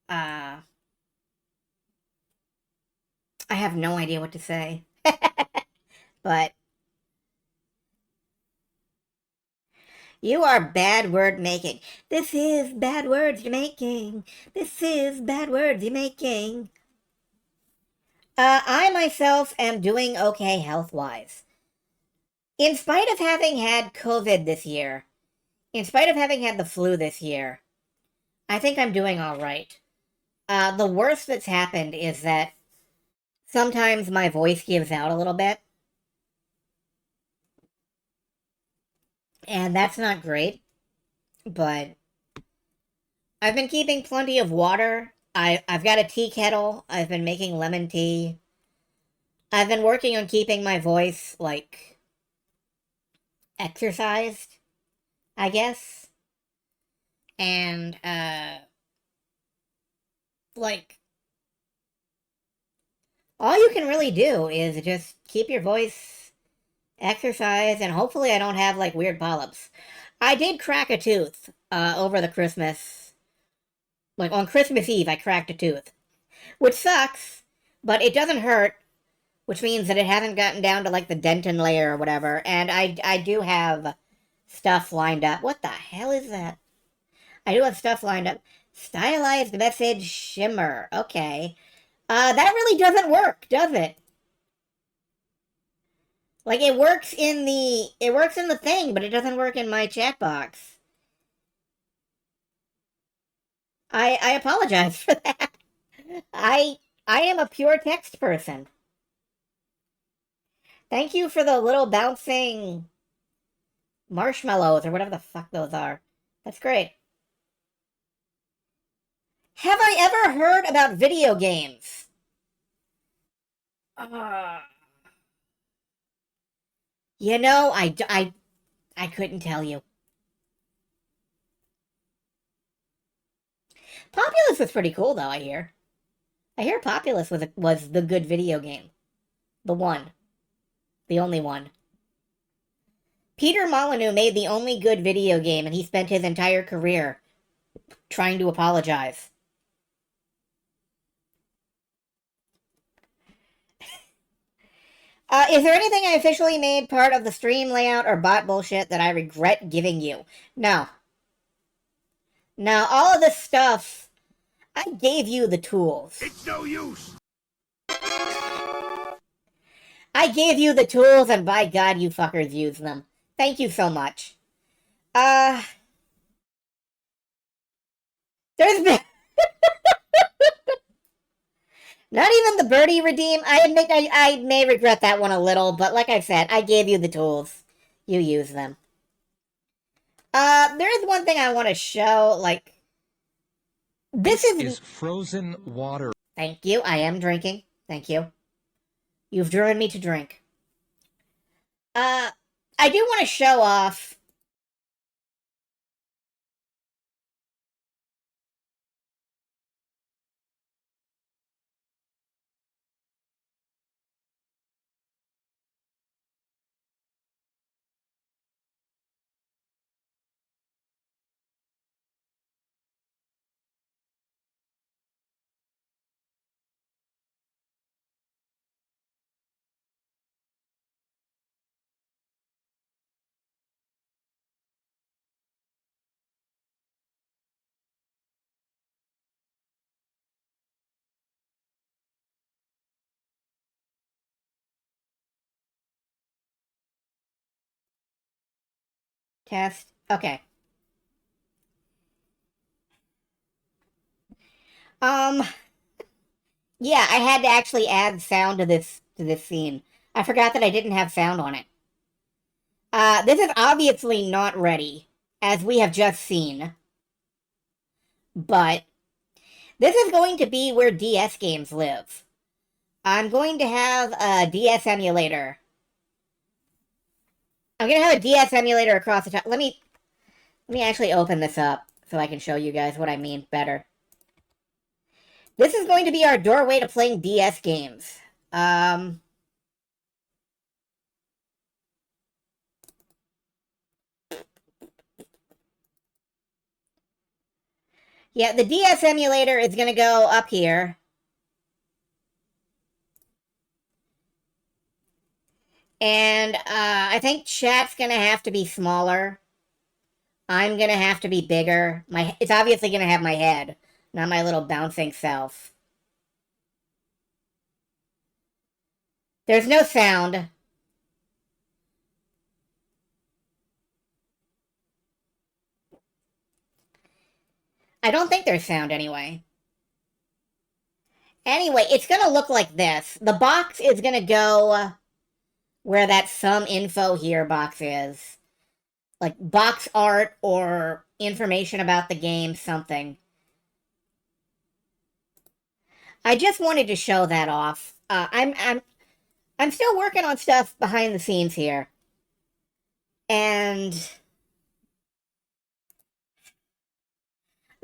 I have no idea what to say. But you are bad word making. This is bad words you're making. This is bad words you're making. I myself am doing okay health-wise. In spite of having had COVID this year, in spite of having had the flu this year, I think I'm doing all right. The worst that's happened is that sometimes my voice gives out a little bit. And that's not great, but I've been keeping plenty of water. I've got a tea kettle. I've been making lemon tea. I've been working on keeping my voice, like, exercised, I guess. And, like, all you can really do is just keep your voice exercised, and hopefully I don't have, like, weird polyps. I did crack a tooth, over the Christmas. Like, on Christmas Eve, I cracked a tooth. Which sucks, but it doesn't hurt, which means that it hasn't gotten down to, like, the dentin layer or whatever, and I do have stuff lined up. What the hell is that? I do have stuff lined up. Stylized message shimmer. Okay. That really doesn't work, does it? Like, it works in the thing, but it doesn't work in my chat box. I apologize for that. I am a pure text person. Thank you for the little bouncing marshmallows, or whatever the fuck those are. That's great. Have I ever heard about video games? You know, I couldn't tell you. Populous was pretty cool, though, I hear. I hear Populous was the good video game. The one. The only one. Peter Molyneux made the only good video game, and he spent his entire career trying to apologize. Is there anything I officially made part of the stream layout or bot bullshit that I regret giving you? No. Now, all of this stuff, I gave you the tools. It's no use. I gave you the tools, and by God, you fuckers use them. Thank you so much. There's been... Not even the birdie redeem. I admit I may regret that one a little, but like I said, I gave you the tools. You use them. There is one thing I want to show, like... This is frozen water. Thank you, I am drinking. Thank you. You've driven me to drink. I do want to show off... Test. Okay. Yeah, I had to actually add sound to this scene. I forgot that I didn't have sound on it. This is obviously not ready, as we have just seen. But this is going to be where DS games live. I'm going to have a DS emulator. I'm going to have a DS emulator across the top. Let me actually open this up so I can show you guys what I mean better. This is going to be our doorway to playing DS games. Yeah, the DS emulator is going to go up here. And I think chat's going to have to be smaller. I'm going to have to be bigger. It's obviously going to have my head, not my little bouncing self. There's no sound. I don't think there's sound anyway. Anyway, it's going to look like this. The box is going to go where that some info here box is. like box art or information about the game, something. I just wanted to show that off. I'm still working on stuff behind the scenes here. And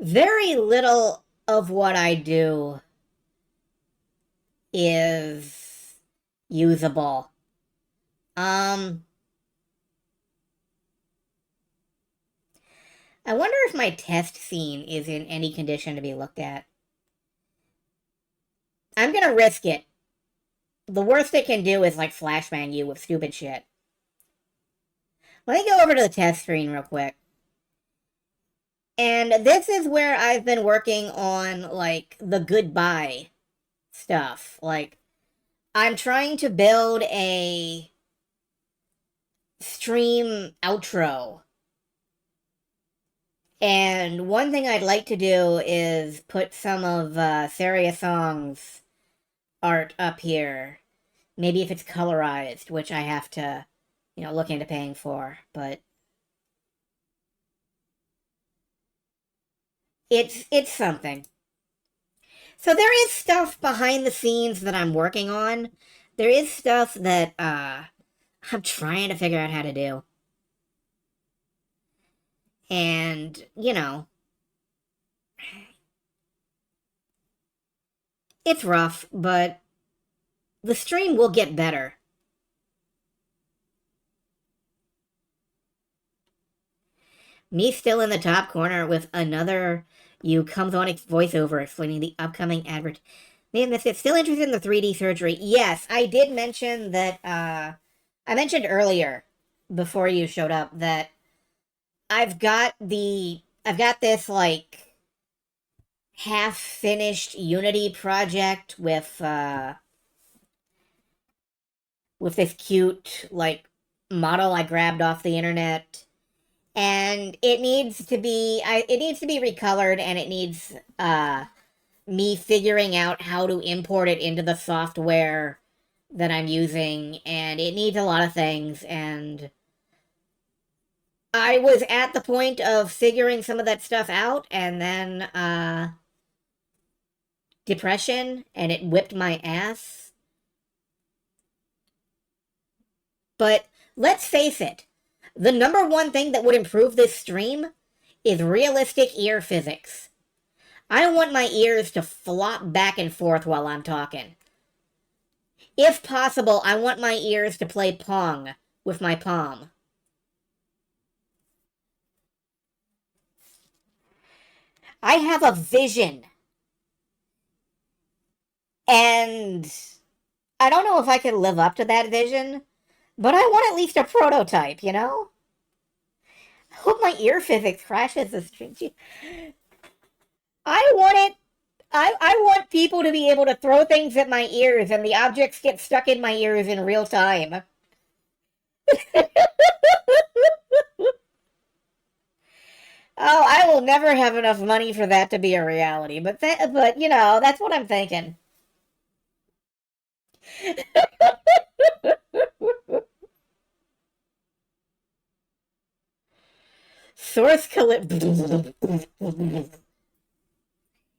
very little of what I do is usable. I wonder if my test scene is in any condition to be looked at. I'm gonna risk it. The worst it can do is like flashbang you with stupid shit. Let me go over to the test screen real quick. And this is where I've been working on, like, the goodbye stuff. Like, I'm trying to build a stream outro. And one thing I'd like to do is put some of Serious Song's art up here. Maybe if it's colorized, which I have to, look into paying for, but it's something. So there is stuff behind the scenes that I'm working on. There is stuff that I'm trying to figure out how to do. And, it's rough, but the stream will get better. Me still in the top corner with another you comes on voiceover explaining the upcoming advert. May have missed it. Still interested in the 3D surgery? Yes, I did mention that, I mentioned earlier, before you showed up, that I've got this, like, half-finished Unity project with this cute, like, model I grabbed off the internet. And it needs to be recolored, and it needs me figuring out how to import it into the software that I'm using, and it needs a lot of things, and I was at the point of figuring some of that stuff out, and then depression, and it whipped my ass. But let's face it, the number one thing that would improve this stream is realistic ear physics. I don't want my ears to flop back and forth while I'm talking. If possible, I want my ears to play Pong with my palm. I have a vision. And I don't know if I can live up to that vision, but I want at least a prototype, I hope my ear physics crashes the stream. I want it. I want people to be able to throw things at my ears and the objects get stuck in my ears in real time. Oh, I will never have enough money for that to be a reality, but that's what I'm thinking. Source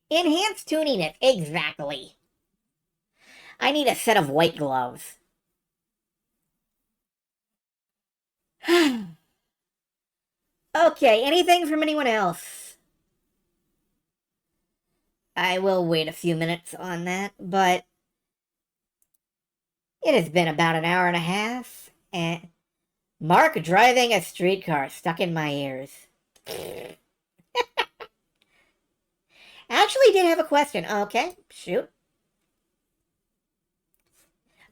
enhanced tuning it, exactly. I need a set of white gloves. Okay, anything from anyone else? I will wait a few minutes on that, but it has been about an hour and a half, and Mark driving a streetcar stuck in my ears. Actually did have a question. Okay, shoot.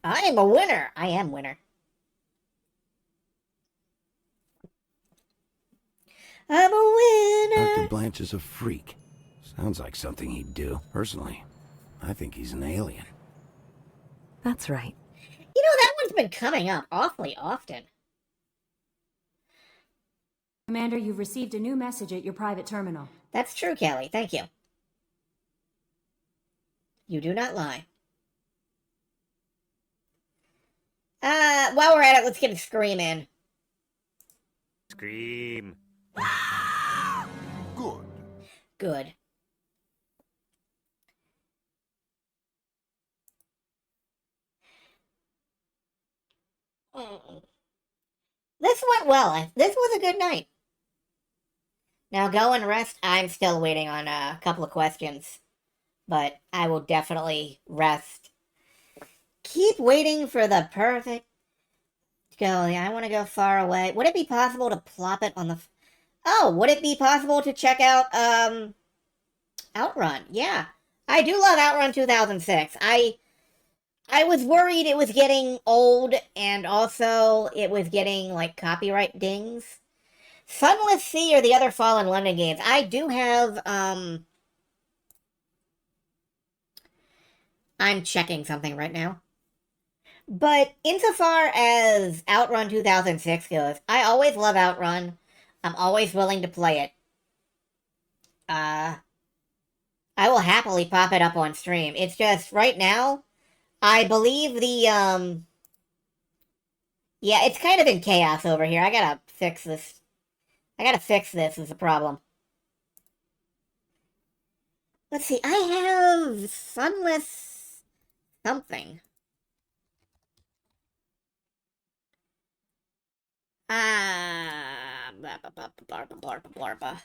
I am a winner. I am winner. I'm a winner. Dr. Blanche is a freak. Sounds like something he'd do. Personally, I think he's an alien. That's right. That one's been coming up awfully often. Commander, you've received a new message at your private terminal. That's true, Kelly. Thank you. You do not lie. While we're at it, let's get a scream in. Scream. Good. Good. This went well. This was a good night. Now go and rest. I'm still waiting on a couple of questions, but I will definitely rest. Keep waiting for the perfect go. I want to go far away. Would it be possible to plop it on the... Oh, would it be possible to check out, Outrun? Yeah. I do love Outrun 2006. I was worried it was getting old, and also it was getting, like, copyright dings. Sunless Sea or the other Fallen London games. I do have, I'm checking something right now. But insofar as Outrun 2006 goes, I always love Outrun. I'm always willing to play it. I will happily pop it up on stream. It's just, right now, I believe the, yeah, it's kind of in chaos over here. I gotta fix this. I gotta fix this is the problem. Let's see, I have Sunless something. Blarba.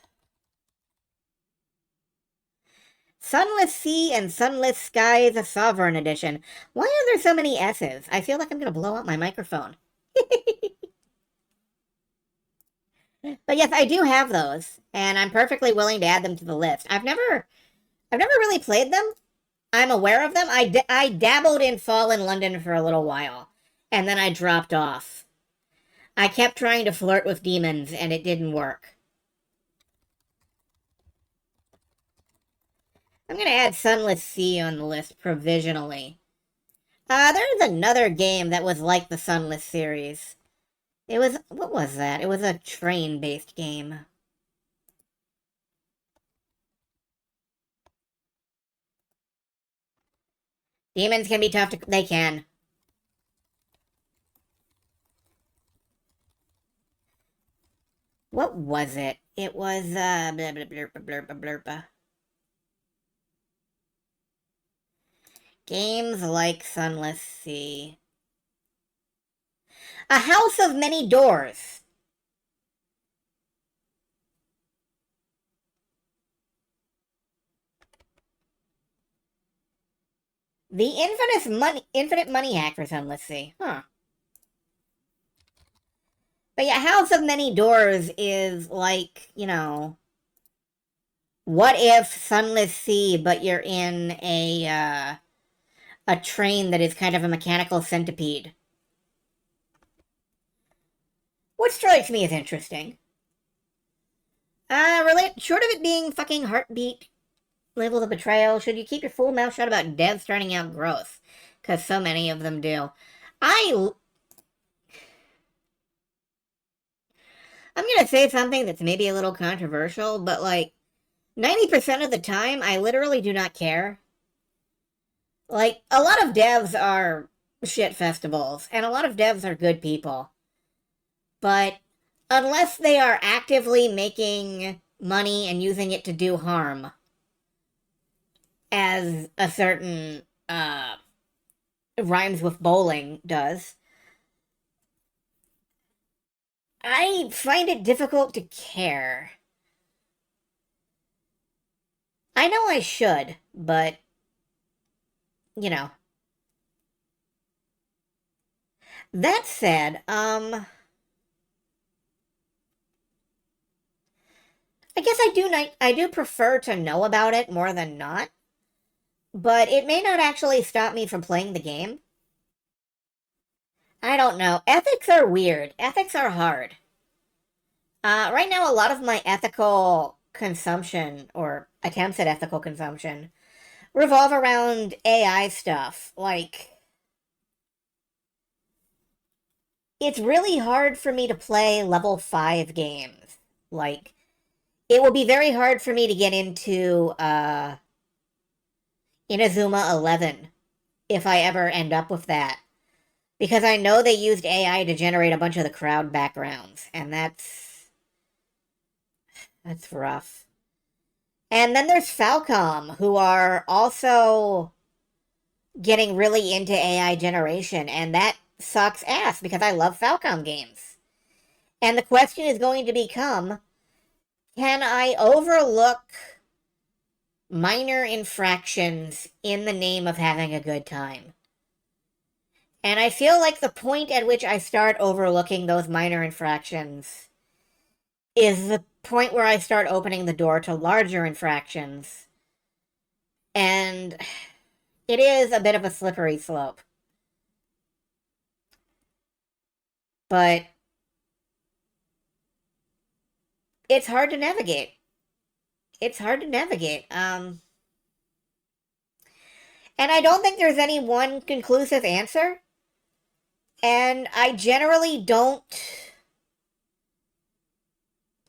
Sunless Sea and Sunless Skies, a Sovereign Edition. Why are there so many S's? I feel like I'm gonna blow up my microphone. But yes, I do have those, and I'm perfectly willing to add them to the list. I've never really played them. I'm aware of them. I dabbled in Fallen London for a little while, and then I dropped off. I kept trying to flirt with demons, and it didn't work. I'm going to add Sunless Sea on the list provisionally. There's another game that was like the Sunless series. It was... What was that? It was a train-based game. Demons can be tough to... They can. What was it? It was, blah, blah, blurpa, blurpa, blurpa. Games like Sunless Sea. A House of Many Doors. The Infinite Money Hack for Sunless Sea. Huh. But yeah, House of Many Doors is like, you know, what if Sunless Sea, but you're in a train that is kind of a mechanical centipede. What strikes me as interesting. Short of it being fucking Heartbeat, Label of Betrayal, should you keep your full mouth shut about devs starting out growth? Because so many of them do. I'm gonna say something that's maybe a little controversial, but like, 90% of the time, I literally do not care. Like, a lot of devs are shit festivals, and a lot of devs are good people. But unless they are actively making money and using it to do harm, as a certain, Rhymes with Bowling does, I find it difficult to care. I know I should, but, you know. That said, I guess I do prefer to know about it more than not, but it may not actually stop me from playing the game. I don't know. Ethics are weird. Ethics are hard. Right now, a lot of my ethical consumption, or attempts at ethical consumption, revolve around AI stuff. Like, it's really hard for me to play level 5 games. Like, it will be very hard for me to get into, Inazuma 11, if I ever end up with that. Because I know they used AI to generate a bunch of the crowd backgrounds, and that's That's rough. And then there's Falcom, who are also getting really into AI generation, and that sucks ass because I love Falcom games. And the question is going to become, can I overlook minor infractions in the name of having a good time? And I feel like the point at which I start overlooking those minor infractions is the point where I start opening the door to larger infractions. And it is a bit of a slippery slope. But it's hard to navigate. It's hard to navigate. And I don't think there's any one conclusive answer. And I generally don't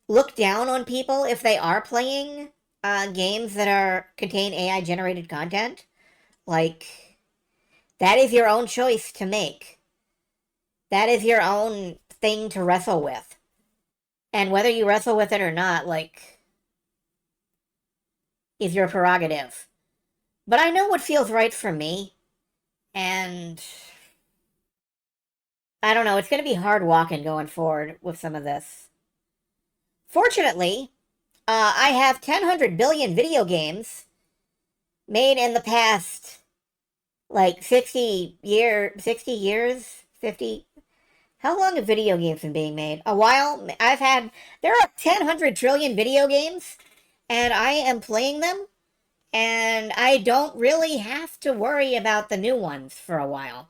look down on people if they are playing games that contain AI generated content. Like, that is your own choice to make. That is your own thing to wrestle with. And whether you wrestle with it or not, like, is your prerogative. But I know what feels right for me. And I don't know, it's going to be hard walking going forward with some of this. Fortunately, I have 1,000 billion video games made in the past, like, 50... How long have video games been being made? A while. There are 1,000 trillion video games, and I am playing them, and I don't really have to worry about the new ones for a while.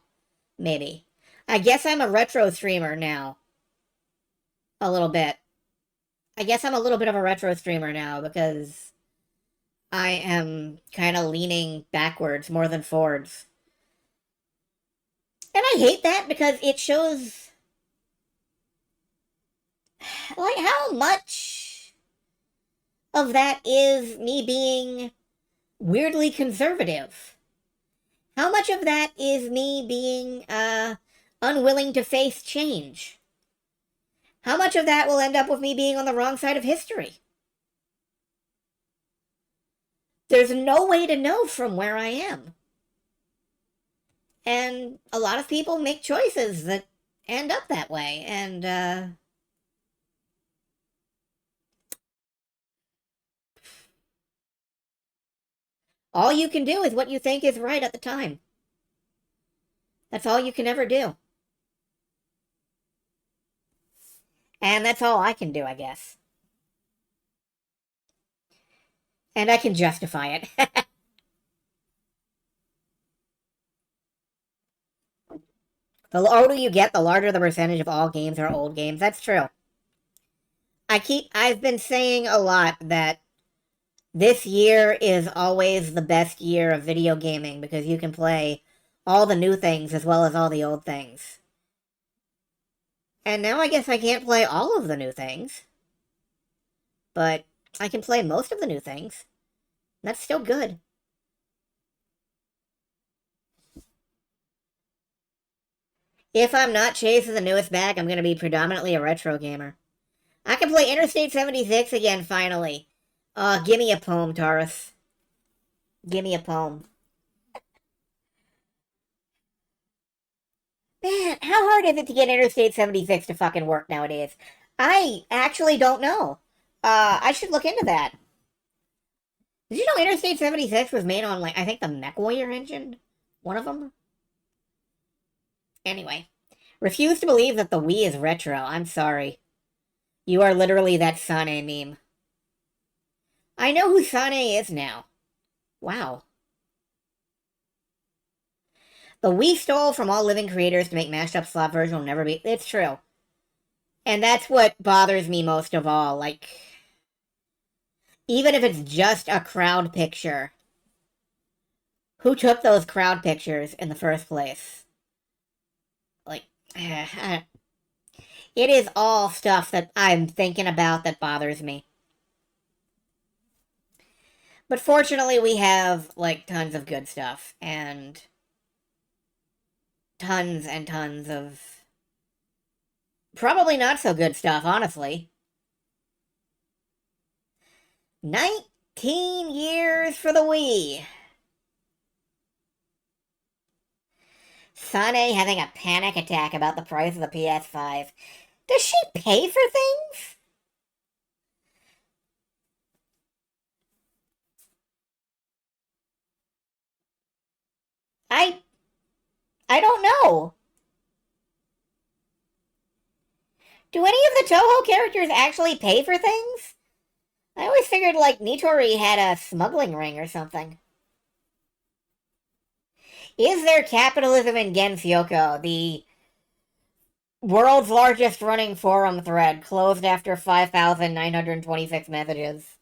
Maybe. I guess I'm a retro streamer now. A little bit. I guess I'm a little bit of a retro streamer now because I am kind of leaning backwards more than forwards. And I hate that because it shows, like, how much of that is me being weirdly conservative. How much of that is me being, unwilling to face change? How much of that will end up with me being on the wrong side of history? There's no way to know from where I am. And a lot of people make choices that end up that way. And, all you can do is what you think is right at the time. That's all you can ever do. And that's all I can do, I guess. And I can justify it. The older you get, the larger the percentage of all games are old games. That's true. I've been saying a lot that this year is always the best year of video gaming because you can play all the new things as well as all the old things. And now I guess I can't play all of the new things. But I can play most of the new things. That's still good. If I'm not chasing the newest bag, I'm going to be predominantly a retro gamer. I can play Interstate 76 again, finally. Give me a poem, Taurus. Give me a poem. Man, how hard is it to get Interstate 76 to fucking work nowadays? I actually don't know. I should look into that. Did you know Interstate 76 was made on, like, I think the MechWarrior engine? One of them? Anyway. Refuse to believe that the Wii is retro. I'm sorry. You are literally that Sane meme. I know who Sane is now. Wow. The Wii stole from all living creators to make mashed up slot version will never be... It's true. And that's what bothers me most of all. Like, even if it's just a crowd picture, who took those crowd pictures in the first place? Like, it is all stuff that I'm thinking about that bothers me. But fortunately, we have, like, tons of good stuff, and tons and tons of probably not so good stuff, honestly. 19 years for the Wii. Sane having a panic attack about the price of the PS5. Does she pay for things? I don't know. Do any of the Toho characters actually pay for things? I always figured, like, Nitori had a smuggling ring or something. Is there capitalism in Gensyoko, the world's largest running forum thread, closed after 5,926 messages?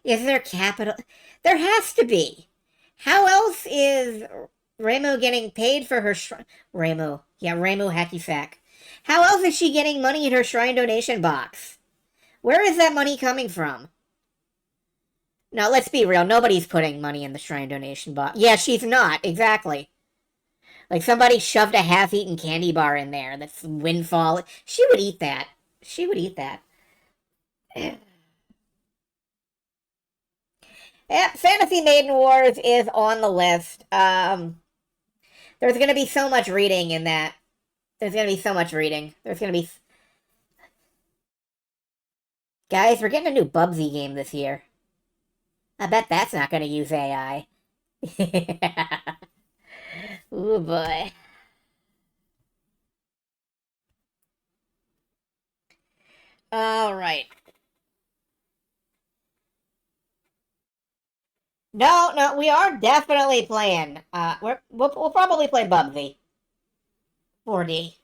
Is there capital? There has to be. How else is Reimu getting paid for her Reimu. Yeah, Reimu Hacky Sack. How else is she getting money in her shrine donation box? Where is that money coming from? Now, let's be real. Nobody's putting money in the shrine donation box. Yeah, she's not. Exactly. Like, somebody shoved a half-eaten candy bar in there. That's windfall. She would eat that. She would eat that. Yep, Fantasy Maiden Wars is on the list. There's going to be so much reading in that. There's going to be so much reading. There's going to be... Guys, we're getting a new Bubsy game this year. I bet that's not going to use AI. Ooh, boy. Alright. No, we are definitely playing. We'll probably play Bubsy. 4D.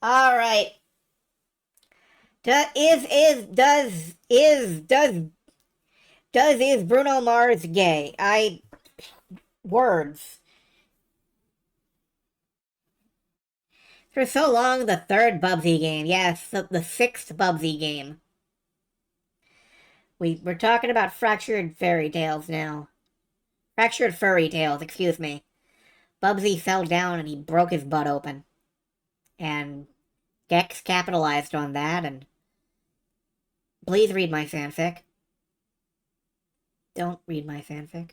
All right. Is Bruno Mars gay? Words. For so long, the third Bubsy game. Yes, the sixth Bubsy game. We're talking about Fractured Fairy Tales now. Fractured Furry Tales, excuse me. Bubsy fell down and he broke his butt open. And Gex capitalized on that, and... Please read my fanfic. Don't read my fanfic.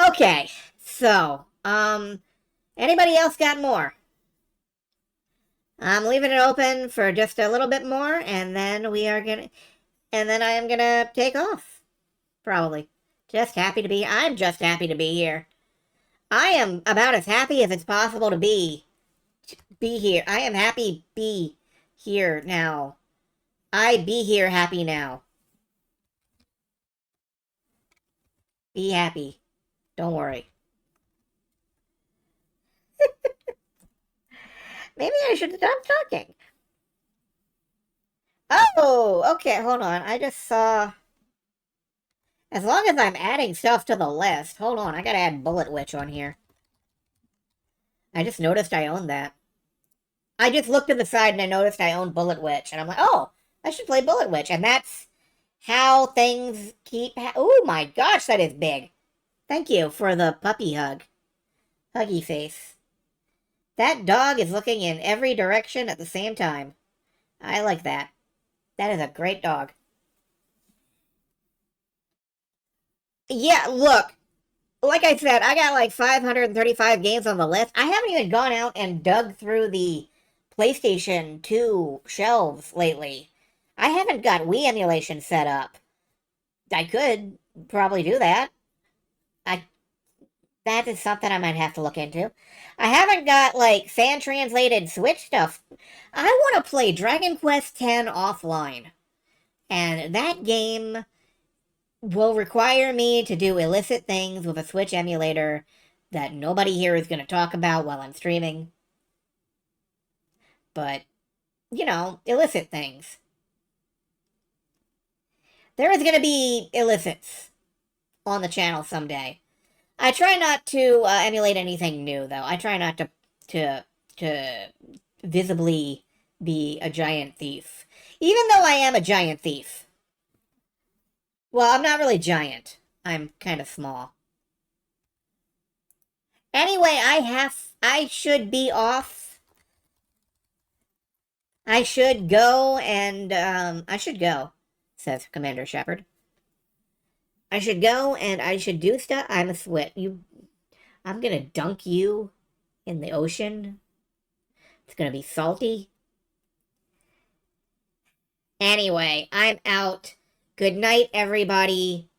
Okay, so, anybody else got more? I'm leaving it open for just a little bit more, and then I am gonna take off. Probably. I'm just happy to be here. I am about as happy as it's possible to be here. I am happy be here now. I be here happy now. Be happy. Don't worry. Maybe I should stop talking. Oh, okay, hold on. I just saw... As long as I'm adding stuff to the list... Hold on, I gotta add Bullet Witch on here. I just noticed I own that. I just looked to the side and I noticed I own Bullet Witch. And I'm like, oh, I should play Bullet Witch. And that's how things keep... Oh my gosh, that is big. Thank you for the puppy hug. Huggy face. That dog is looking in every direction at the same time. I like that. That is a great dog. Yeah, look. Like I said, I got like 535 games on the list. I haven't even gone out and dug through the PlayStation 2 shelves lately. I haven't got Wii emulation set up. I could probably do that. That is something I might have to look into. I haven't got, like, fan-translated Switch stuff. I want to play Dragon Quest X offline. And that game will require me to do illicit things with a Switch emulator that nobody here is going to talk about while I'm streaming. But, you know, illicit things. There is going to be illicits on the channel someday. I try not to emulate anything new, though. I try not to visibly be a giant thief. Even though I am a giant thief. Well, I'm not really giant. I'm kind of small. Anyway, I should be off. I should go, says Commander Shepard. I should go and I should do stuff. I'm a swit. I'm gonna dunk you in the ocean. It's gonna be salty. Anyway, I'm out. Good night, everybody.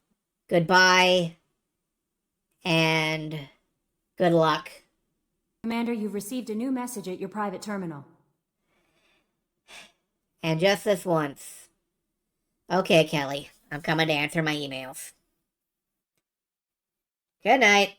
Goodbye. And good luck. Commander, you've received a new message at your private terminal. And just this once. Okay, Kelly. I'm coming to answer my emails. Good night.